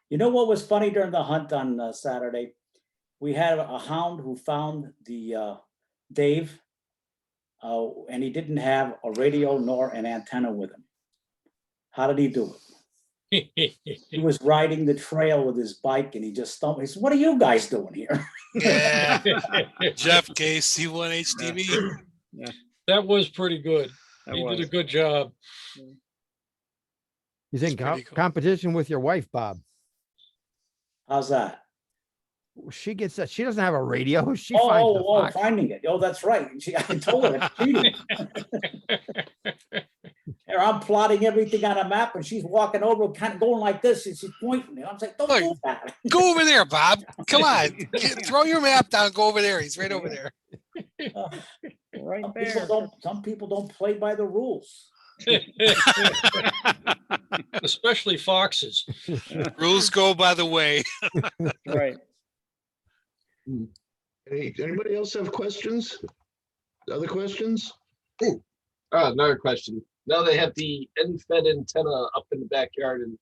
You know what was funny during the hunt on Saturday? We had a hound who found the Dave, and he didn't have a radio nor an antenna with him. How did he do it? He was riding the trail with his bike and he just stumbled. He said, "What are you guys doing here?" Yeah. Jeff KC1 HDB. Yeah, That was pretty good. that He was. did a good job. He's in It's pretty cool. competition with your wife, Bob. How's that? She gets that. She doesn't have a radio. She finds the fox. Finding it. Oh, that's right. I told her that's cheating. Here, I'm plotting everything on a map and she's walking over, kind of going like this, and she's pointing. And I'm saying, don't do that. Go over there, Bob. Come on. Throw your map down. Go over there. He's right over there. Right Some there. some people don't play by the rules. Especially foxes. Rules go by the way. Right. Anybody else have questions? Other questions? Another question. Now they have the end-fed antenna up in the backyard, and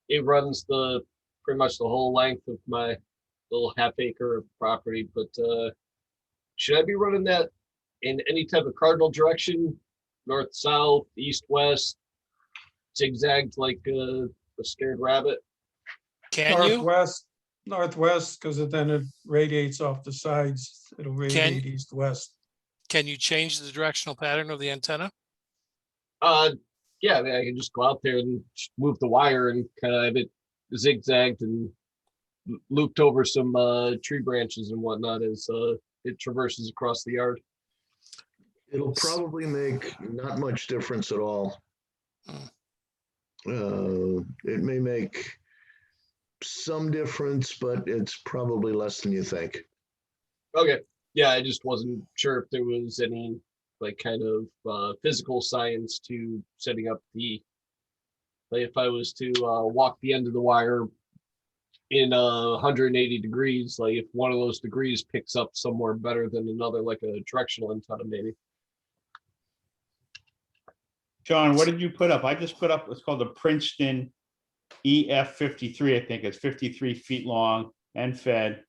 it runs pretty much the whole length of my little half-acre of property. But should I be running that in any type of cardinal direction, north, south, east, west, zigzagged like a scared rabbit? Can you? Northwest, because then it radiates off the sides. It'll radiate east, west. Can you change the directional pattern of the antenna? Yeah, I mean, I can just go out there and move the wire and kind of have it zigzagged and looped over some tree branches and whatnot as it traverses across the yard. It'll probably make not much difference at all. It may make some difference, but it's probably less than you think. Okay. Yeah, I just wasn't sure if there was any like kind of physical science to setting up the, like if I was to walk the end of the wire in 180 degrees, like if one of those degrees picks up somewhere better than another, like a directional antenna maybe. John, what did you put up? I just put up, it's called the Princeton EF53, I think it's 53 feet long and fed.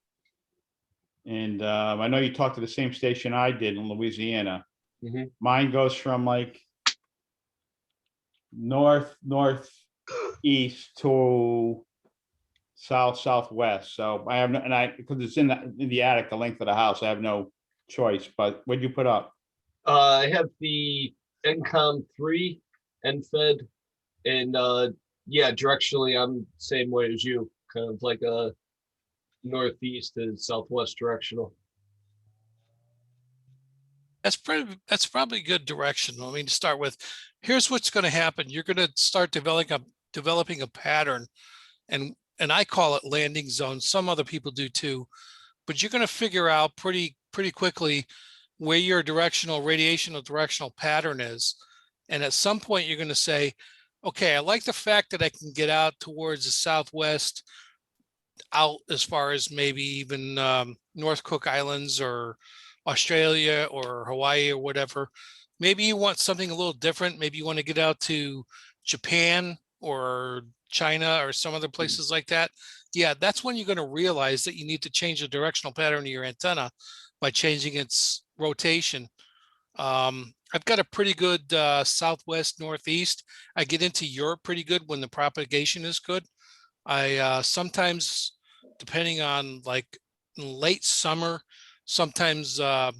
And I know you talked to the same station I did in Louisiana. Mhm. Mine goes from like northeast to southwest. So I have no, and I, because it's in the attic, the length of the house, I have no choice. But what'd you put up? I have the NCOM 3 and fed, and yeah, directionally I'm same way as you, kind of like a northeast and southwest directional. That's probably good direction. I mean, to start with, here's what's going to happen. You're going to start developing a pattern, and I call it landing zone. Some other people do too, but you're going to figure out pretty quickly where your radiational directional pattern is. And at some point you're going to say, okay, I like the fact that I can get out towards the southwest, out as far as maybe even North Cook Islands or Australia or Hawaii or whatever. Maybe you want something a little different. Maybe you want to get out to Japan or China or some other places like that. Yeah, that's when you're going to realize that you need to change the directional pattern of your antenna by changing its rotation. I've got a pretty good southwest northeast. I get into Europe pretty good when the propagation is good. I sometimes, depending on like late summer, sometimes the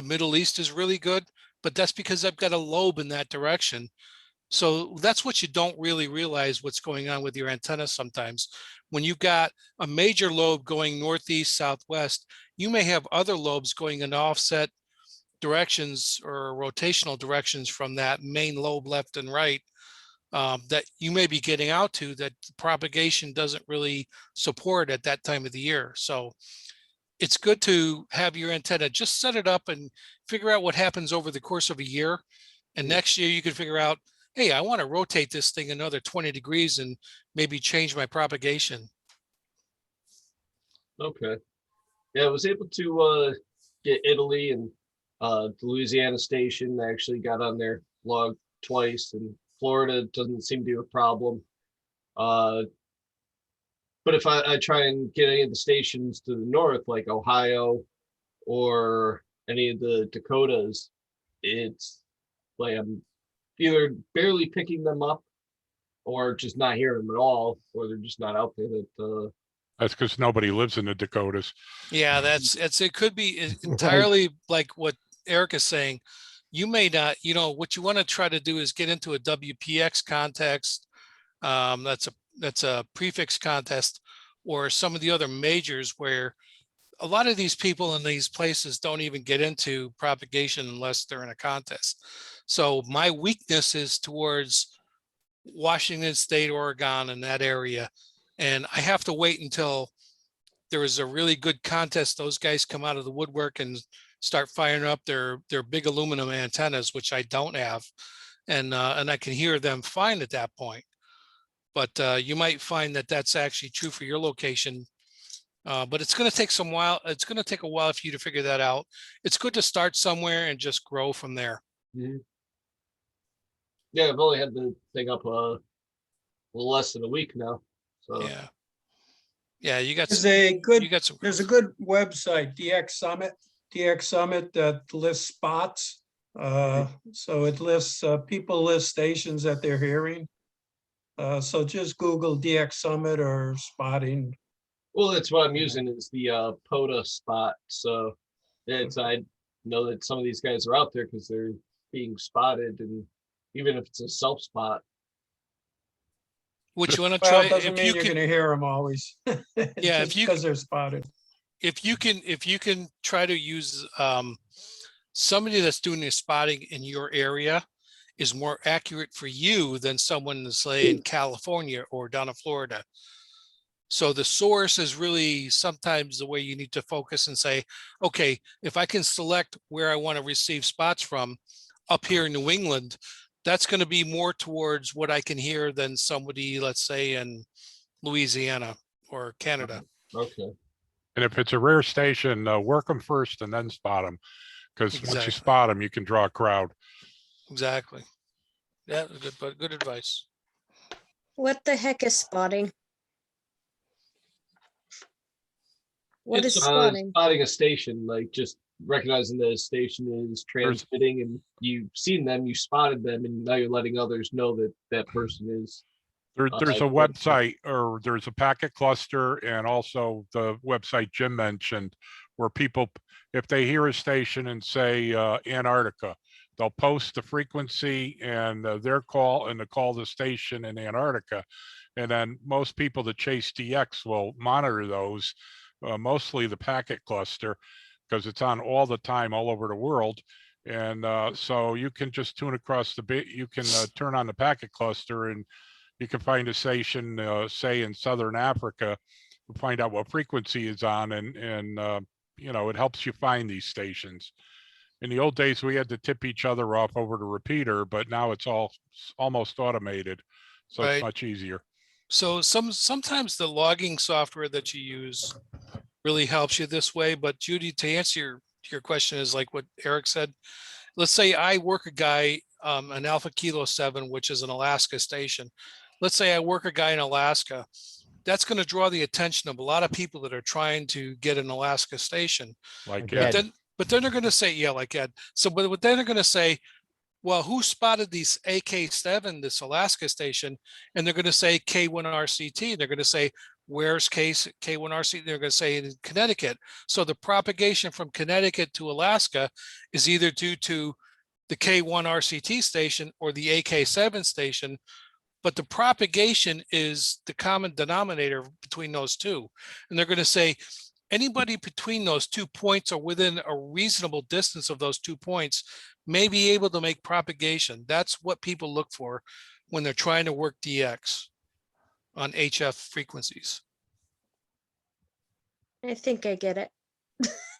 Middle East is really good, but that's because I've got a lobe in that direction. So that's what you don't really realize what's going on with your antenna sometimes. When you've got a major lobe going northeast, southwest, you may have other lobes going in offset directions or rotational directions from that main lobe left and right that you may be getting out to that propagation doesn't really support at that time of the year. So it's good to have your antenna, just set it up and figure out what happens over the course of a year. And next year you can figure out, hey, I want to rotate this thing another 20 degrees and maybe change my propagation. Okay. Yeah, I was able to get Italy and the Louisiana station. I actually got on their log twice, and Florida doesn't seem to be a problem. But if I try and get any of the stations to the north, like Ohio or any of the Dakotas, it's like I'm either barely picking them up or just not hearing them at all, or they're just not out there. That That's because nobody lives in the Dakotas. Yeah, it could be entirely like what Eric is saying. You may not, what you want to try to do is get into a WPX context. That's a prefix contest, or some of the other majors where a lot of these people in these places don't even get into propagation unless they're in a contest. So my weakness is towards Washington State, Oregon, and that area. And I have to wait until there is a really good contest. Those guys come out of the woodwork and start firing up their big aluminum antennas, which I don't have. And I can hear them fine at that point. But you might find that that's actually true for your location. But it's going to take some while. It's going to take a while for you to figure that out. It's good to start somewhere and just grow from there. Mm-hmm. Yeah, I've only had the thing up a little less than a week now. So yeah, you got There's some, a good, you got some. there's a good website, DX Summit that lists spots. So it lists, people list stations that they're hearing. So just Google DX Summit or spotting. Well, that's what I'm using is the POTA spot. So it's I know that some of these guys are out there because they're being spotted, and even if it's a self spot. What you want to Well, try, it doesn't if mean you you're can, gonna hear them always. Yeah, Just because they're spotted. if you can try to use somebody that's doing the spotting in your area is more accurate for you than someone, say, in California or down in Florida. So the source is really sometimes the way you need to focus and say, okay, if I can select where I want to receive spots from up here in New England, that's going to be more towards what I can hear than somebody, let's say, in Louisiana or Canada. Okay. And if it's a rare station, work them first and then spot them. Because once you Exactly. spot them, you can draw a crowd. Exactly. Yeah, good, but good advice. What the heck is spotting? What is spotting? Spotting a station, like just recognizing that a station is transmitting, and you've seen them, you spotted them, and now you're letting others know that that person is. There's a website, or there's a packet cluster, and also the website Jim mentioned, where people, if they hear a station and say Antarctica, they'll post the frequency and their call, and to call the station in Antarctica. And then most people that chase DX will monitor those, mostly the packet cluster, because it's on all the time all over the world. And so you can just tune across the bit, you can turn on the packet cluster, and you can find a station, say in Southern Africa, find out what frequency is on, and you know, it helps you find these stations. In the old days, we had to tip each other off over the repeater, but now it's all almost automated, so Right. it's much easier. So sometimes the logging software that you use really helps you this way. But Judy, to answer your question is like what Eric said. Let's say I work a guy, an Alpha Kilo 7, which is an Alaska station. Let's say I work a guy in Alaska. That's going to draw the attention of a lot of people that are trying to get an Alaska station. Like Ed. But then they're going to say, yeah, like Ed. So, but then they're going to say, well, who spotted these AK-7, this Alaska station? And they're going to say K1RCT. They're going to say, where's K1RCT? They're going to say in Connecticut. So the propagation from Connecticut to Alaska is either due to the K1RCT station or the AK-7 station, but the propagation is the common denominator between those two. And they're going to say, anybody between those 2 points or within a reasonable distance of those 2 points may be able to make propagation. That's what people look for when they're trying to work DX on HF frequencies. I think I get it.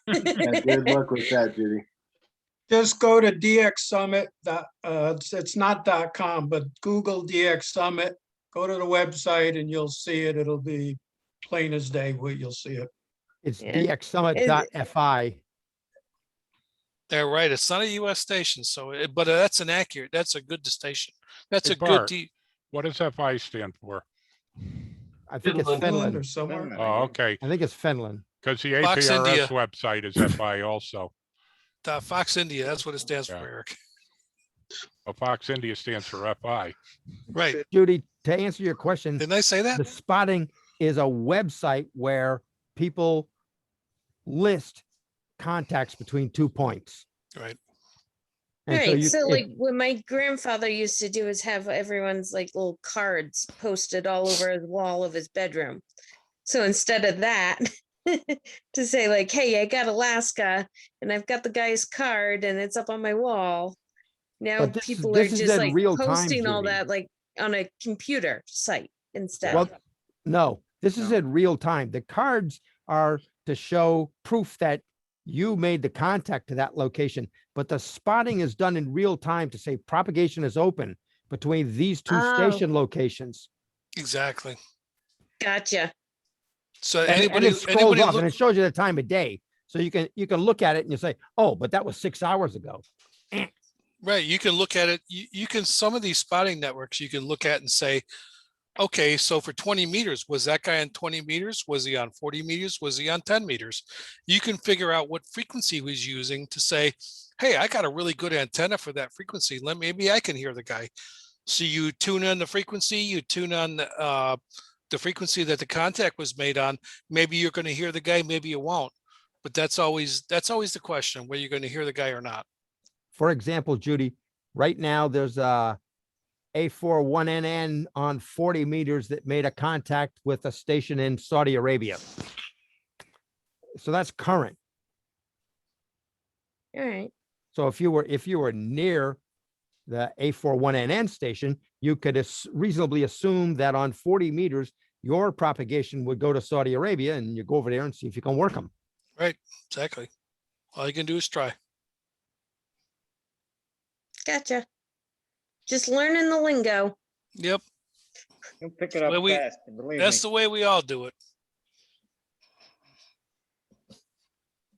Yeah, good luck with that, Judy. Just go to DX Summit. It's not .com, but Google DX Summit. Go to the website and you'll see it. It'll be plain as day where you'll see it. It's Yeah. dxsummit.fi. They're right. It's not a US station. So, but that's a good station. That's Hey, a good Bart, what does FI stand for? I think it's Finland Finland. or somewhere. Oh, okay. I think it's Finland. Because the Fox APRS India. website is FI also. Fox India, that's what it stands Yeah. for, Eric. Well, Fox India stands for FI. Right. Judy, to answer your question, Didn't I say that? the spotting is a website where people list contacts between 2 points. Right. And Right. So, if- like what my grandfather used to do is have everyone's like little cards posted all over the wall of his bedroom. So instead of that, to say like, hey, I got Alaska and I've got the guy's card and it's up on my wall. Now But people are this is just in like real time, posting all Judy. that like on a computer site instead. Well, no, this is in real time. The cards are to show proof that you made the contact to that location, but the spotting is done in real time to say propagation is open between these two Oh. station locations. Exactly. Gotcha. So And anybody, it scrolls anybody off look, and it shows you the time of day. So you can look at it and you say, oh, but that was 6 hours ago. right, you can look at it. You can, some of these spotting networks, you can look at and say, okay, so for 20 meters, was that guy on 20 meters? Was he on 40 meters? Was he on 10 meters? You can figure out what frequency he was using to say, hey, I got a really good antenna for that frequency. Maybe I can hear the guy. So you tune in the frequency, you tune on the frequency that the contact was made on. Maybe you're going to hear the guy, maybe you won't. But that's always the question, whether you're going to hear the guy or not. For example, Judy, right now there's a A41NN on 40 meters that made a contact with a station in Saudi Arabia. So that's current. All right. So if you were near the A41NN station, you could reasonably assume that on 40 meters, your propagation would go to Saudi Arabia, and you go over there and see if you can work them. Right. Exactly. All you can do is try. Gotcha. Just learning the lingo. Yep. You'll pick it up Well, fast, believe me. That's the way we all do it.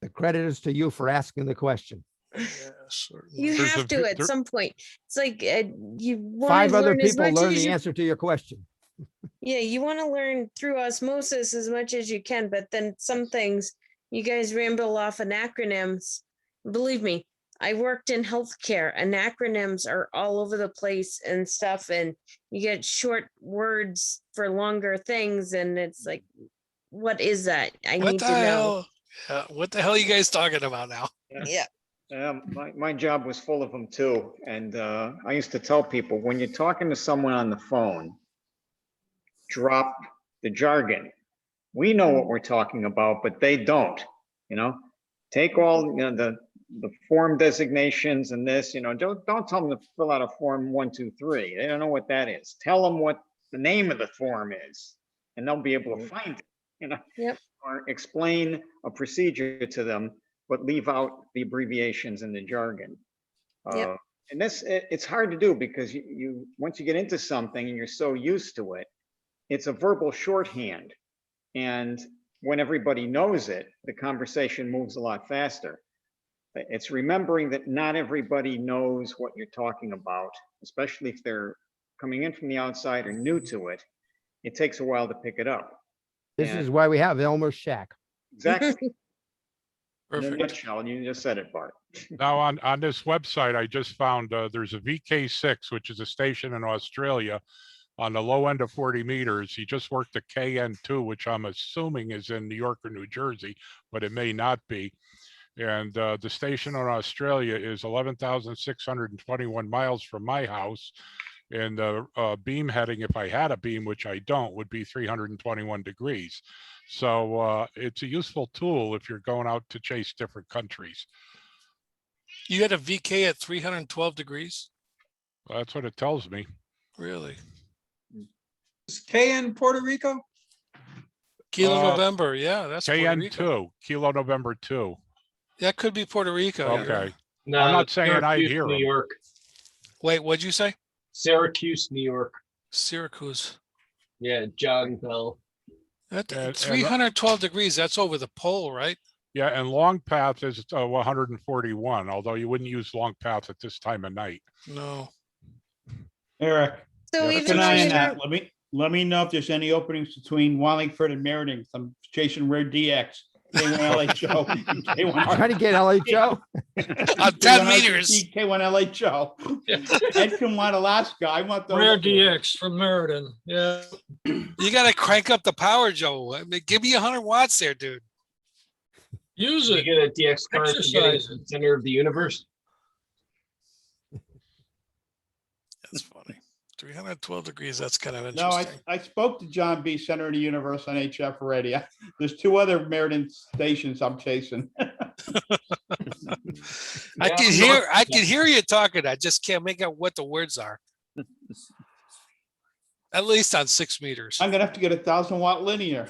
The credit is to you for asking the question. You There's have a to vi- at there- some point. It's like you want 5 to other learn as people much learn as the you. answer to your question. Yeah, you want to learn through osmosis as much as you can, but then some things you guys ramble off on acronyms. Believe me, I worked in healthcare and acronyms are all over the place and stuff, and you get short words for longer things, and it's like, what is that? I What need the to know. hell? What the hell are you guys talking about now? Yeah. My job was full of them too. And I used to tell people, when you're talking to someone on the phone, drop the jargon. We know what we're talking about, but they don't, you know? Take all the form designations and this, don't tell them to fill out a form 1, 2, 3. They don't know what that is. Tell them what the name of the form is, and they'll be able to find it, Yep. or explain a procedure to them, but leave out the abbreviations and the jargon. Yep. And it's hard to do because you once you get into something and you're so used to it, it's a verbal shorthand. And when everybody knows it, the conversation moves a lot faster. It's remembering that not everybody knows what you're talking about, especially if they're coming in from the outside or new to it. It takes a while to pick it up. This And- is why we have Elmers Shack. Exactly. In a Perfect. nutshell, you just said it, Bart. Now on this website, I just found there's a VK6, which is a station in Australia on the low end of 40 meters. He just worked a KN2, which I'm assuming is in New York or New Jersey, but it may not be. And the station in Australia is 11,621 miles from my house. And the beam heading, if I had a beam, which I don't, would be 321 degrees. So it's a useful tool if you're going out to chase different countries. You had a VK at 312 degrees? Well, that's what it tells me. Really? Is K in Puerto Rico? Kilo November. Yeah, that's Puerto Rico. KN2, Kilo November 2. That could be Puerto Rico. You're- Okay. I'm not saying I'd Syracuse, hear New him. York. Wait, what'd you say? Syracuse, New York. Syracuse. Yeah, John Bell. That And- 312 degrees. That's over the pole, right? Yeah, and long path is 141, although you wouldn't use long path at this time of night. No. Eric, So Yeah, keep even an though eye you on that. don't, Let me know if there's any openings between Wallingford and Meriden. I'm chasing rare DX. K1LHO. K1 Trying to get LHO. On 10 meters. K1LHO. Edcombe, Alaska. I want those. Rare two. DX from Meriden. Yeah. You got to crank up the power, Joe. I mean, give me 100 watts there, dude. Use You it. get a DX card for getting Exercise to the center of the universe. That's funny. 312 degrees. That's kind of No, interesting. I spoke to John B. Center of the Universe on HF already. There's 2 other Meriden stations I'm chasing. I can hear you talking. I just can't make out what the words are. At least on 6 meters. I'm gonna have to get a 1,000-watt linear.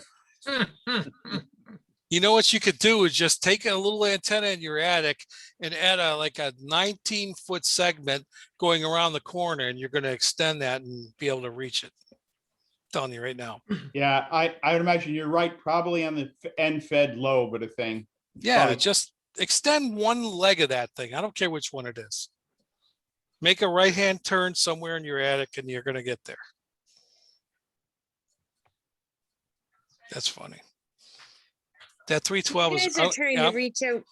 You know what you could do is just take a little antenna in your attic and add like a 19-foot segment going around the corner, and you're going to extend that and be able to reach it. I'm telling you right now. Yeah, I would imagine you're right, probably on the end fed lobe of the thing. Yeah, Probably. just extend one leg of that thing. I don't care which one it is. Make a right-hand turn somewhere in your attic and you're going to get there. That's funny. That 312 you is guys are trying yeah. to reach out.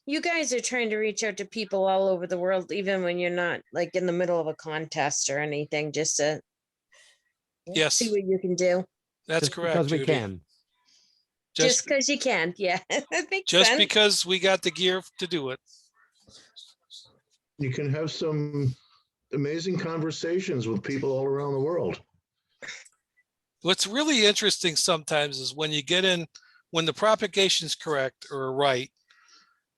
You guys are trying to reach out to people all over the world, even when you're not like in the middle of a contest or anything, just to Yes, see what you can do. that's Just correct. because we Judy. can. Just because you can, yeah. That makes just sense. because we got the gear to do it. You can have some amazing conversations with people all around the world. What's really interesting sometimes is when you get in, when the propagation is correct or right,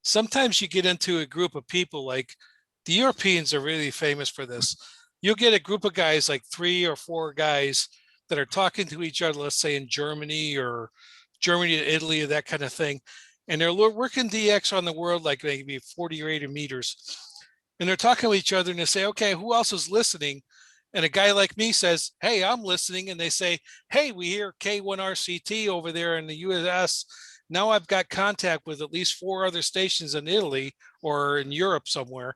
sometimes you get into a group of people, like the Europeans are really famous for this. You'll get a group of guys, like 3 or 4 guys that are talking to each other, let's say in Germany to Italy, or that kind of thing. And they're working DX on the world, like maybe 40 or 80 meters. And they're talking to each other and they say, okay, who else is listening? And a guy like me says, hey, I'm listening. And they say, hey, we hear K1RCT over there in the US. Now I've got contact with at least 4 other stations in Italy or in Europe somewhere.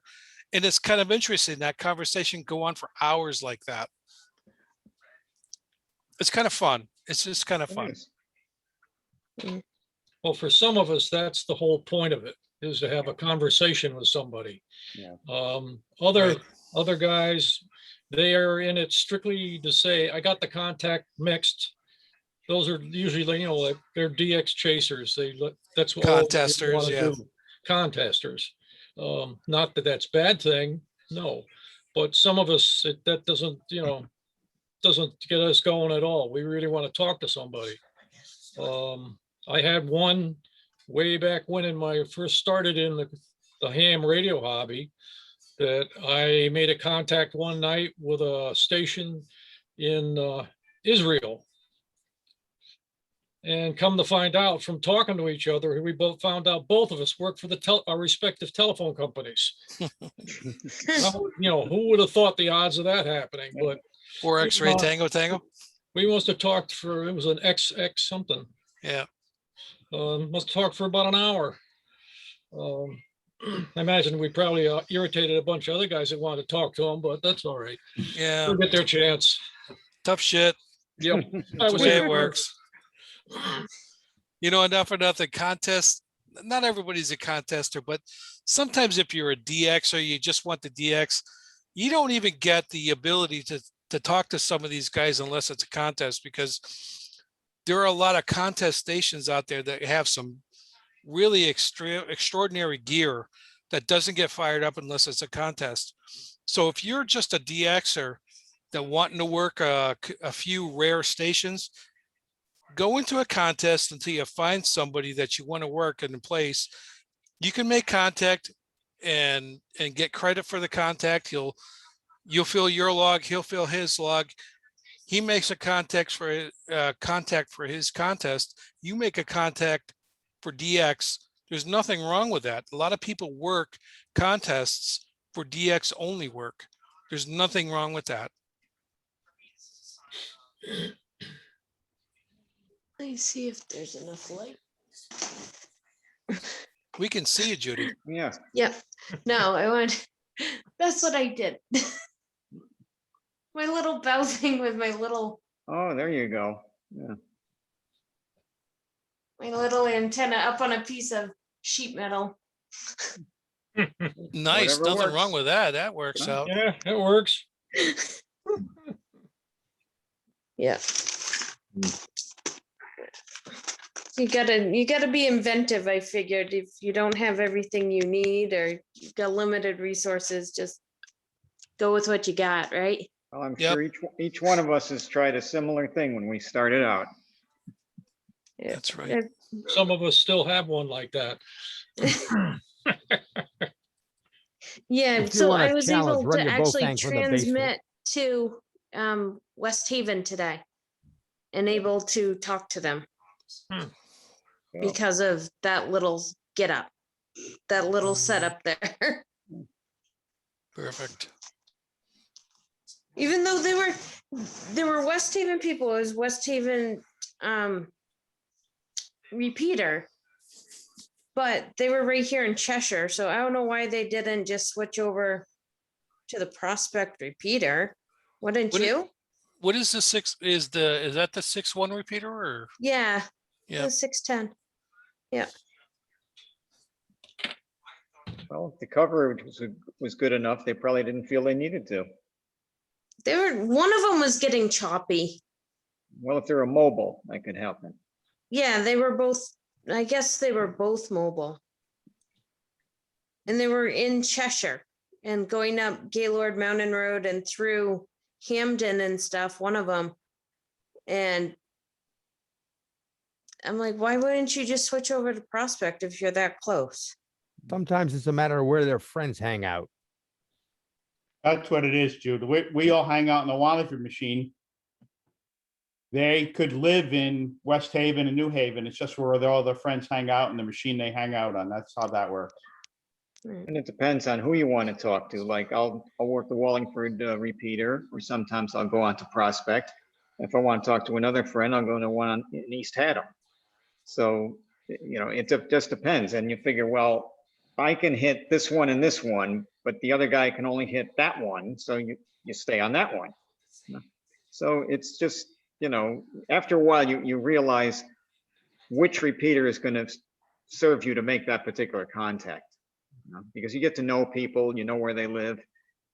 And it's kind of interesting, that conversation go on for hours like that. It's kind of fun. It's just kind of fun. Well, for some of us, that's the whole point of it, is to have a conversation with somebody. Yeah. Other guys, they are in it strictly to say, I got the contact mixed. Those are usually, you know, like they're DX chasers. That's what Contesters, all they yeah. do. Contesters. Not that that's a bad thing, no. But some of us, that doesn't, you know, doesn't get us going at all. We really want to talk to somebody. I had one way back when I first started in the ham radio hobby, that I made a contact one night with a station in Israel. And come to find out from talking to each other, we both found out both of us worked for our respective telephone companies. You know, who would have thought the odds of that happening? But 4 X-ray Tango. We must have talked for, it was an XX something. Yeah. Must have talked for about an hour. I imagine we probably irritated a bunch of other guys that wanted to talk to him, but that's all right. Yeah. They'll get their chance. Tough shit. Yep. That's the way it works. You know, enough or nothing contest. Not everybody's a contester, but sometimes if you're a DX or you just want the DX, you don't even get the ability to talk to some of these guys unless it's a contest, because there are a lot of contest stations out there that have some really extraordinary gear that doesn't get fired up unless it's a contest. So if you're just a DXer that wanting to work a few rare stations, go into a contest until you find somebody that you want to work in place. You can make contact and get credit for the contact. You'll fill your log, he'll fill his log. He makes a contact for his contest. You make a contact for DX. There's nothing wrong with that. A lot of people work contests for DX only work. There's nothing wrong with that. Let me see if there's enough light. We can see you, Judy. Yeah. Yep. No, I want, that's what I did. My little bell thing with my little Oh, there you go. Yeah. my little antenna up on a piece of sheet metal. Nice. Whatever Nothing works. wrong with that. That works out. Yeah, it works. Yeah. You gotta be inventive, I figured. If you don't have everything you need or you've got limited resources, just go with what you got, right? Well, I'm Yep. sure each one of us has tried a similar thing when we started out. Yeah. That's right. Some of us still have one like that. Yeah, If you so want a I was challenge, able run to your both actually tanks with a basement. transmit to West Haven today and able to talk to them Well, because of that little get up, that little setup there. Perfect. Even though there were West Haven people, it was West Haven repeater, but they were right here in Cheshire, so I don't know why they didn't just switch over to the Prospect repeater. Wouldn't What is- you? What is the is that the 6-1 repeater or? Yeah, Yeah. the 610. Yeah. well, if the coverage was good enough, they probably didn't feel they needed to. One of them was getting choppy. Well, if they're a mobile, that could happen. Yeah, they were both, I guess they were both mobile. And they were in Cheshire and going up Gaylord Mountain Road and through Hamden and stuff, one of them. And I'm like, why wouldn't you just switch over to Prospect if you're that close? Sometimes it's a matter of where their friends hang out. That's what it is, Jude. We all hang out in the Wallingford machine. They could live in West Haven and New Haven. It's just where all their friends hang out and the machine they hang out on. That's how that works. And it depends on who you want to talk to. Like I'll work the Wallingford repeater, or sometimes I'll go on to Prospect. If I want to talk to another friend, I'll go to one in East Haddam. So, you know, it just depends. And you figure, well, I can hit this one and this one, but the other guy can only hit that one. So you stay on that one. So it's just, you know, after a while, you realize which repeater is going to serve you to make that particular contact. You know, because you get to know people, you know where they live,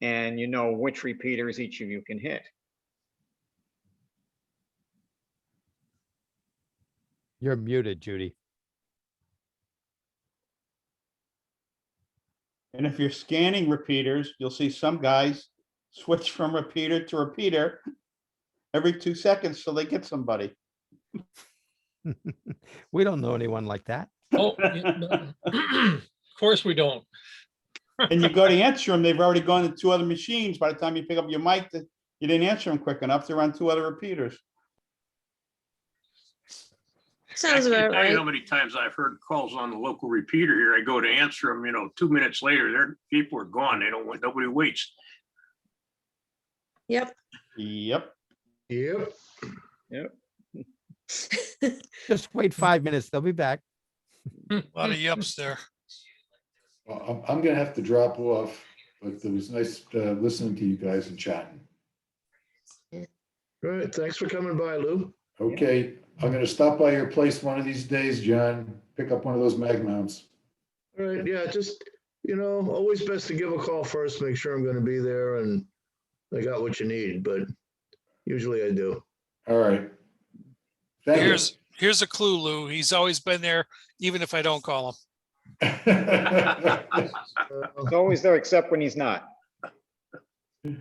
and you know which repeaters each of you can hit. You're muted, Judy. And if you're scanning repeaters, you'll see some guys switch from repeater to repeater every 2 seconds so they get somebody. We don't know anyone like that. Oh, yeah, no. Of course we don't. And you go to answer them, they've already gone to 2 other machines. By the time you pick up your mic, you didn't answer them quick enough. They're on 2 other repeaters. Sounds I can't about tell you right. how many times I've heard calls on the local repeater here. I go to answer them, you know, 2 minutes later, their people are gone. They don't want, nobody waits. Yep. Yep. Yep. Yep. Just wait 5 minutes. They'll be back. A lot of yups there. Well, I'm gonna have to drop off, but it was nice listening to you guys and chatting. All right. Thanks for coming by, Lou. Okay, I'm gonna stop by your place one of these days, John, pick up one of those mag mounts. All right. Yeah. Just, you know, always best to give a call first, make sure I'm going to be there and I got what you need, but usually I do. All right. Thank you. Here's a clue, Lou. He's always been there, even if I don't call him. He's always there except when he's not. He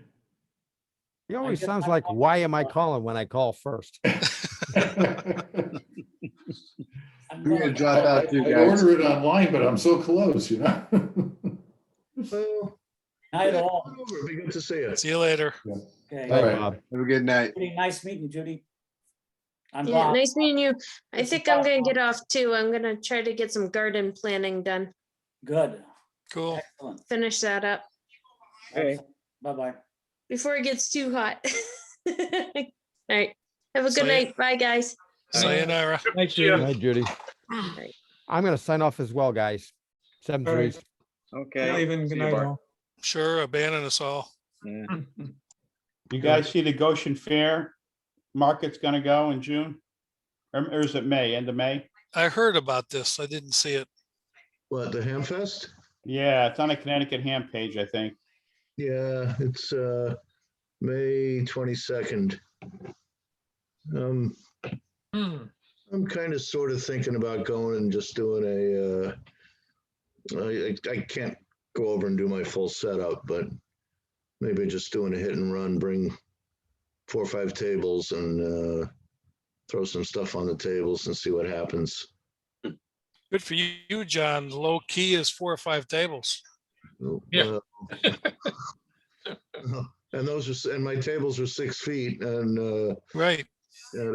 always sounds like, why am I calling when I call first? I'm gonna drop out too, I guys. order it online, but I'm so close, you know? Well, Night yeah, all. come over. It'd be good to see you. See you later. Okay. All right. Bob. Have a good night. Judy, nice meeting you, Judy. I'm Yeah, Bob. nice meeting you. I This is think I'm Bob. gonna get off too. I'm gonna try to get some garden planning done. Good. Cool. Excellent. Finish that up Okay. Bye-bye. before it gets too hot. All right. Have a See good ya. night. Bye, guys. Sayonara. Night, Yeah. Judy. Hi, Judy. I'm gonna sign off as well, guys. 7 All right. threes. Okay. Even See good you, night Bart. all. Sure, abandon us all. Yeah. You guys see the Goshen Fair market's going to go in June? Or is it May, end of May? I heard about this. I didn't see it. What, the Ham Fest? Yeah, it's on the Connecticut Ham page, I think. Yeah, it's May 22nd. I'm kind of sort of thinking about going and just doing I can't go over and do my full setup, but maybe just doing a hit and run, bring 4 or 5 tables and throw some stuff on the tables and see what happens. Good for you, John. Low key is 4 or 5 tables. Yeah. And and my tables are 6 feet and Right. at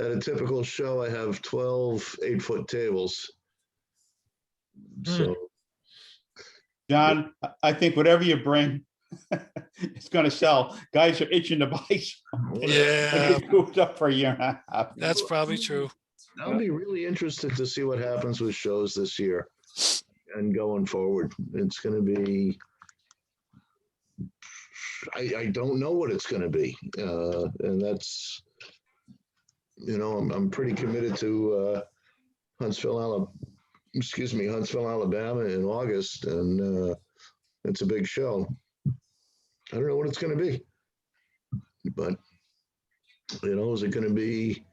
a typical show, I have 12 8-foot tables. So, John, I think whatever you bring, it's going to sell. Guys are itching to buy something. Yeah. It's moved up for a year and a half. That's probably true. I'll be really interested to see what happens with shows this year and going forward. It's going to be, I don't know what it's going to be. And that's, you know, I'm pretty committed to Huntsville, Alabama in August. And it's a big show. I don't know what it's going to be, but, you know, is it going to be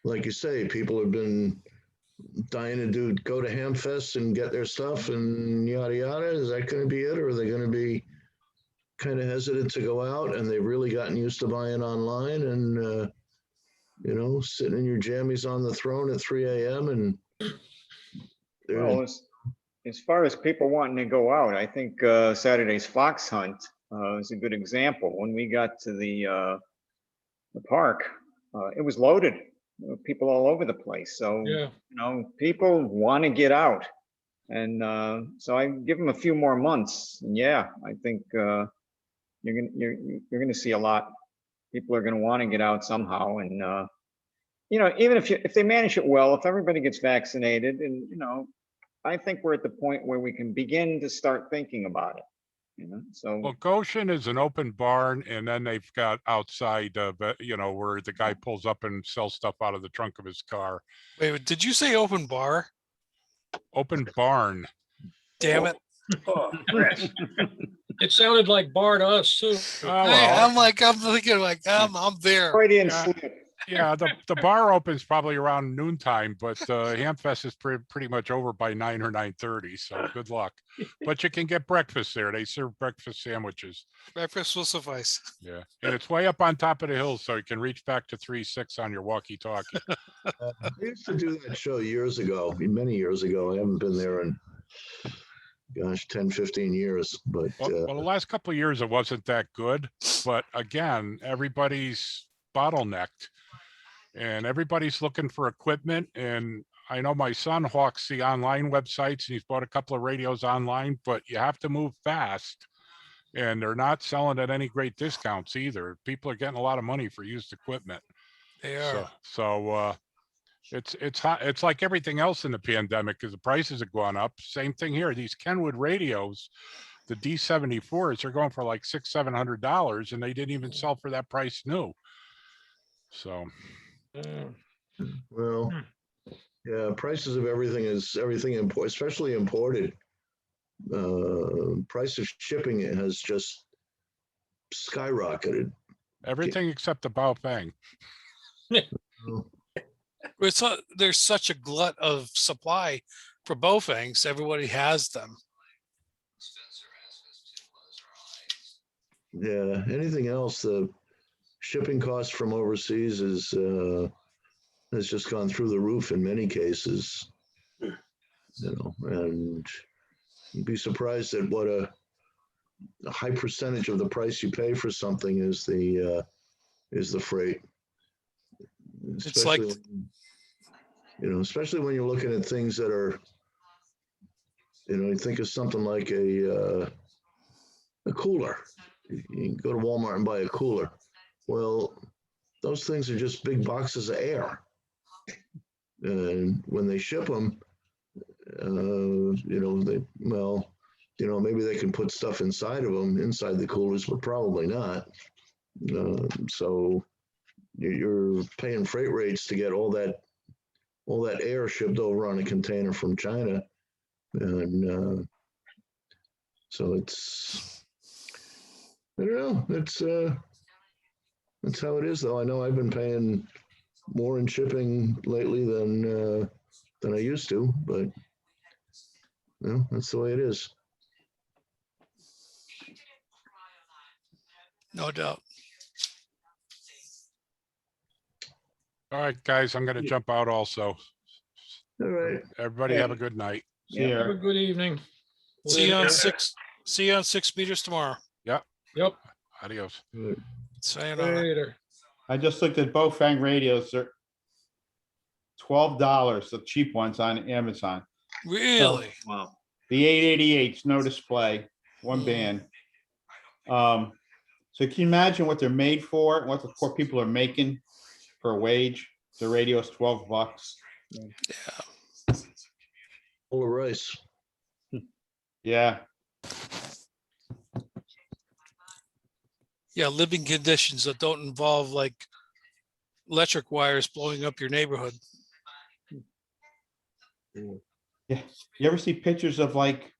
like you say, people have been dying to go to Hamfest and get their stuff and yada yada. Is that going to be it, or are they going to be kind of hesitant to go out and they've really gotten used to buying online and sitting in your jammies on the throne at 3 a.m. and Well, as far as people wanting to go out, I think Saturday's fox hunt is a good example. When we got to the park, it was loaded. There were people all over the place. So, Yeah. people want to get out. And so I give them a few more months. And yeah, I think you're gonna see a lot. People are gonna want to get out somehow. And even if they manage it well, if everybody gets vaccinated, and I think we're at the point where we can begin to start thinking about it. So Well, Goshen is an open barn, and then they've got outside, where the guy pulls up and sells stuff out of the trunk of his car. Wait, did you say open bar? Open barn. Damn it. Oh, Chris. It sounded like bar to us too. Oh, Hey, well. I'm thinking like, I'm there. Freudian Yeah. slip. Yeah, the bar opens probably around noontime, but Hamfest is pretty much over by 9 or 9:30. So good luck. But you can get breakfast there. They serve breakfast sandwiches. Breakfast will suffice. Yeah, and it's way up on top of the hill, so you can reach back to 3-6 on your walkie-talkie. I used to do that show years ago, many years ago. I haven't been there in, gosh, 10, 15 years. But Well, the last couple of years it wasn't that good, but again, everybody's bottlenecked. And everybody's looking for equipment. And I know my son hawks the online websites and he's bought a couple of radios online, but you have to move fast. And they're not selling at any great discounts either. People are getting a lot of money for used equipment. They are. So it's hot. It's like everything else in the pandemic because the prices have gone up. Same thing here. These Kenwood radios, the D74s, are going for like $600-700, and they didn't even sell for that price new. So. well, yeah, prices of everything especially imported. Price of shipping has just skyrocketed. Everything except the Baofeng. There's such a glut of supply for Baofengs. Everybody has them. Yeah, anything else, the shipping cost from overseas has just gone through the roof in many cases. And you'd be surprised at what a high percentage of the price you pay for something is the freight. It's like, especially when you're looking at things that are, you think of something like a cooler. You can go to Walmart and buy a cooler. Well, those things are just big boxes of air. And when they ship them, maybe they can put stuff inside of them, inside the coolers, but probably not. So you're paying freight rates to get all that air shipped over on a container from China. And so it's, I don't know, that's how it is, though. I know I've been paying more in shipping lately than I used to, but that's the way it is. no doubt. All right, guys, I'm going to jump out also. All right. Everybody have a good night. Have a good evening. See you on 6 meters tomorrow. Yep. Yep. Adios. Sayonara. Later. I just looked at Baofeng radios. They're $12, the cheap ones on Amazon. Really? Wow. The 888's no display, one band. So can you imagine what they're made for, what the poor people are making for a wage? The radio's $12. Yeah. Full of rice. Yeah. Yeah, living conditions that don't involve like electric wires blowing up your neighborhood. Yeah. You ever see pictures of like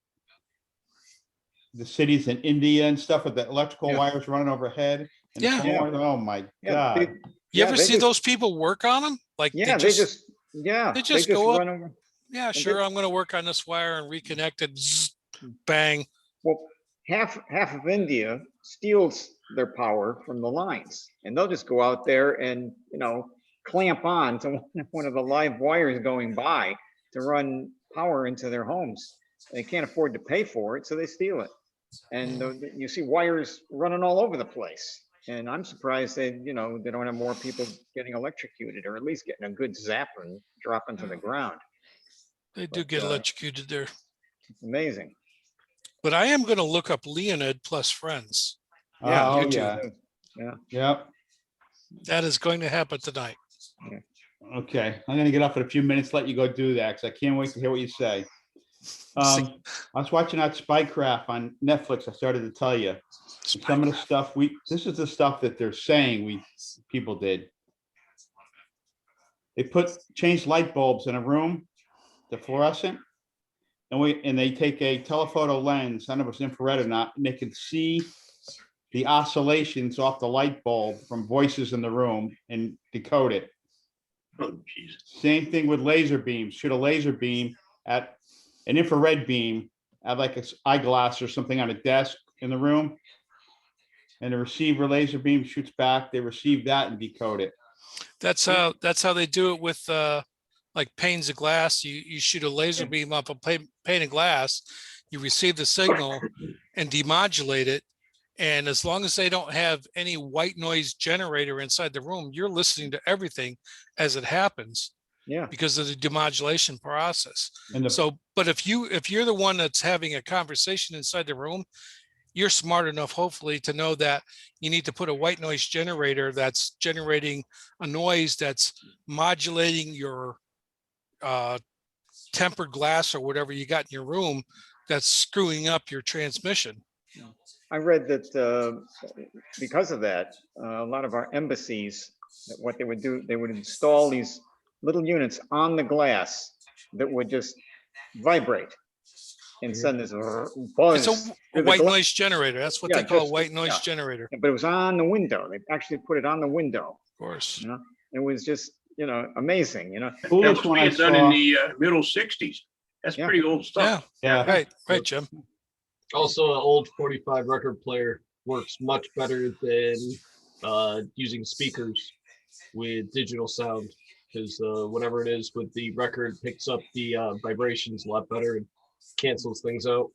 the cities in India and stuff with the electrical wires running overhead? And Yeah. oh my Yeah, God. You ever see those people work on them? Like Yeah, they just go up. run over. Yeah, and sure. they- I'm going to work on this wire and reconnect it. Zzz, bang. Well, half of India steals their power from the lines, and they'll just go out there and, you know, clamp on to one of the live wires going by to run power into their homes. They can't afford to pay for it, so they steal it. And you see wires running all over the place. And I'm surprised they don't have more people getting electrocuted, or at least getting a good zap and dropping to the ground. They do get electrocuted there. It's amazing. But I am going to look up Leonid plus friends. Yeah, Oh, YouTube. yeah. Yep. That is going to happen tonight. Okay, I'm gonna get off in a few minutes, let you go do that, because I can't wait to hear what you say. I was watching that Spycraft on Netflix. I started to tell you some of the stuff this is the stuff that they're saying people did. They changed light bulbs in a room, the fluorescent, and they take a telephoto lens, I don't know if it's infrared or not, and they can see the oscillations off the light bulb from voices in the room and decode it. Oh, Jesus. Same thing with laser beams. Shoot a laser beam at an infrared beam at like an eyeglass or something on a desk in the room, and the receiver laser beam shoots back. They receive that and decode it. That's how they do it with like panes of glass. You shoot a laser beam up a pane of glass, you receive the signal and demodulate it. And as long as they don't have any white noise generator inside the room, you're listening to everything as it happens. Yeah. Because of the demodulation process. And but if you're the one that's having a conversation inside the room, you're smart enough, hopefully, to know that you need to put a white noise generator that's generating a noise that's modulating your tempered glass or whatever you got in your room that's screwing up your transmission. I read that because of that, a lot of our embassies, what they would do, they would install these little units on the glass that would just vibrate and send this buzz. It's a white noise generator. That's what they call a white noise generator. But it was on the window. They actually put it on the window. Of course. You know, it was just, amazing, That was being done in the middle 60s. That's pretty old stuff. Yeah. Right, Jim. Also, an old 45 record player works much better than using speakers with digital sound, because whatever it is with the record picks up the vibrations a lot better and cancels things out.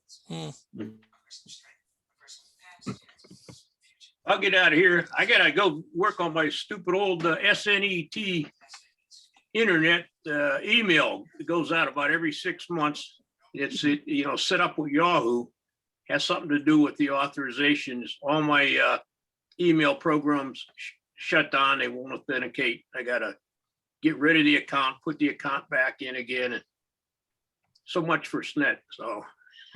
I'll get out of here. I gotta go work on my stupid old SNET internet email. It goes out about every 6 months. It's set up with Yahoo. Has something to do with the authorizations. All my email programs shut down. They won't authenticate. I gotta get rid of the account, put the account back in again. And so much for SNET. So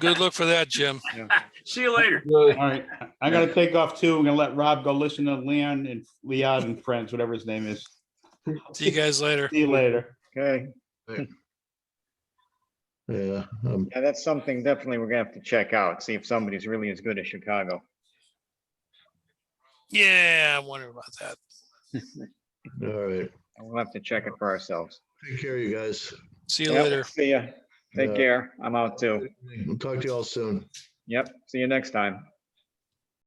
good luck for that, Jim. See you later. All right. I got to take off too. I'm going to let Rob go listen to Leon and friends, whatever his name is. See you guys later. See you later. Okay. Yeah. Yeah, that's something definitely we're gonna have to check out, see if somebody's really as good as Chicago. Yeah, I wonder about that. All right. We'll have to check it for ourselves. Take care, you guys. See you later. See ya. Take care. I'm out too. We'll talk to you all soon. Yep. See you next time.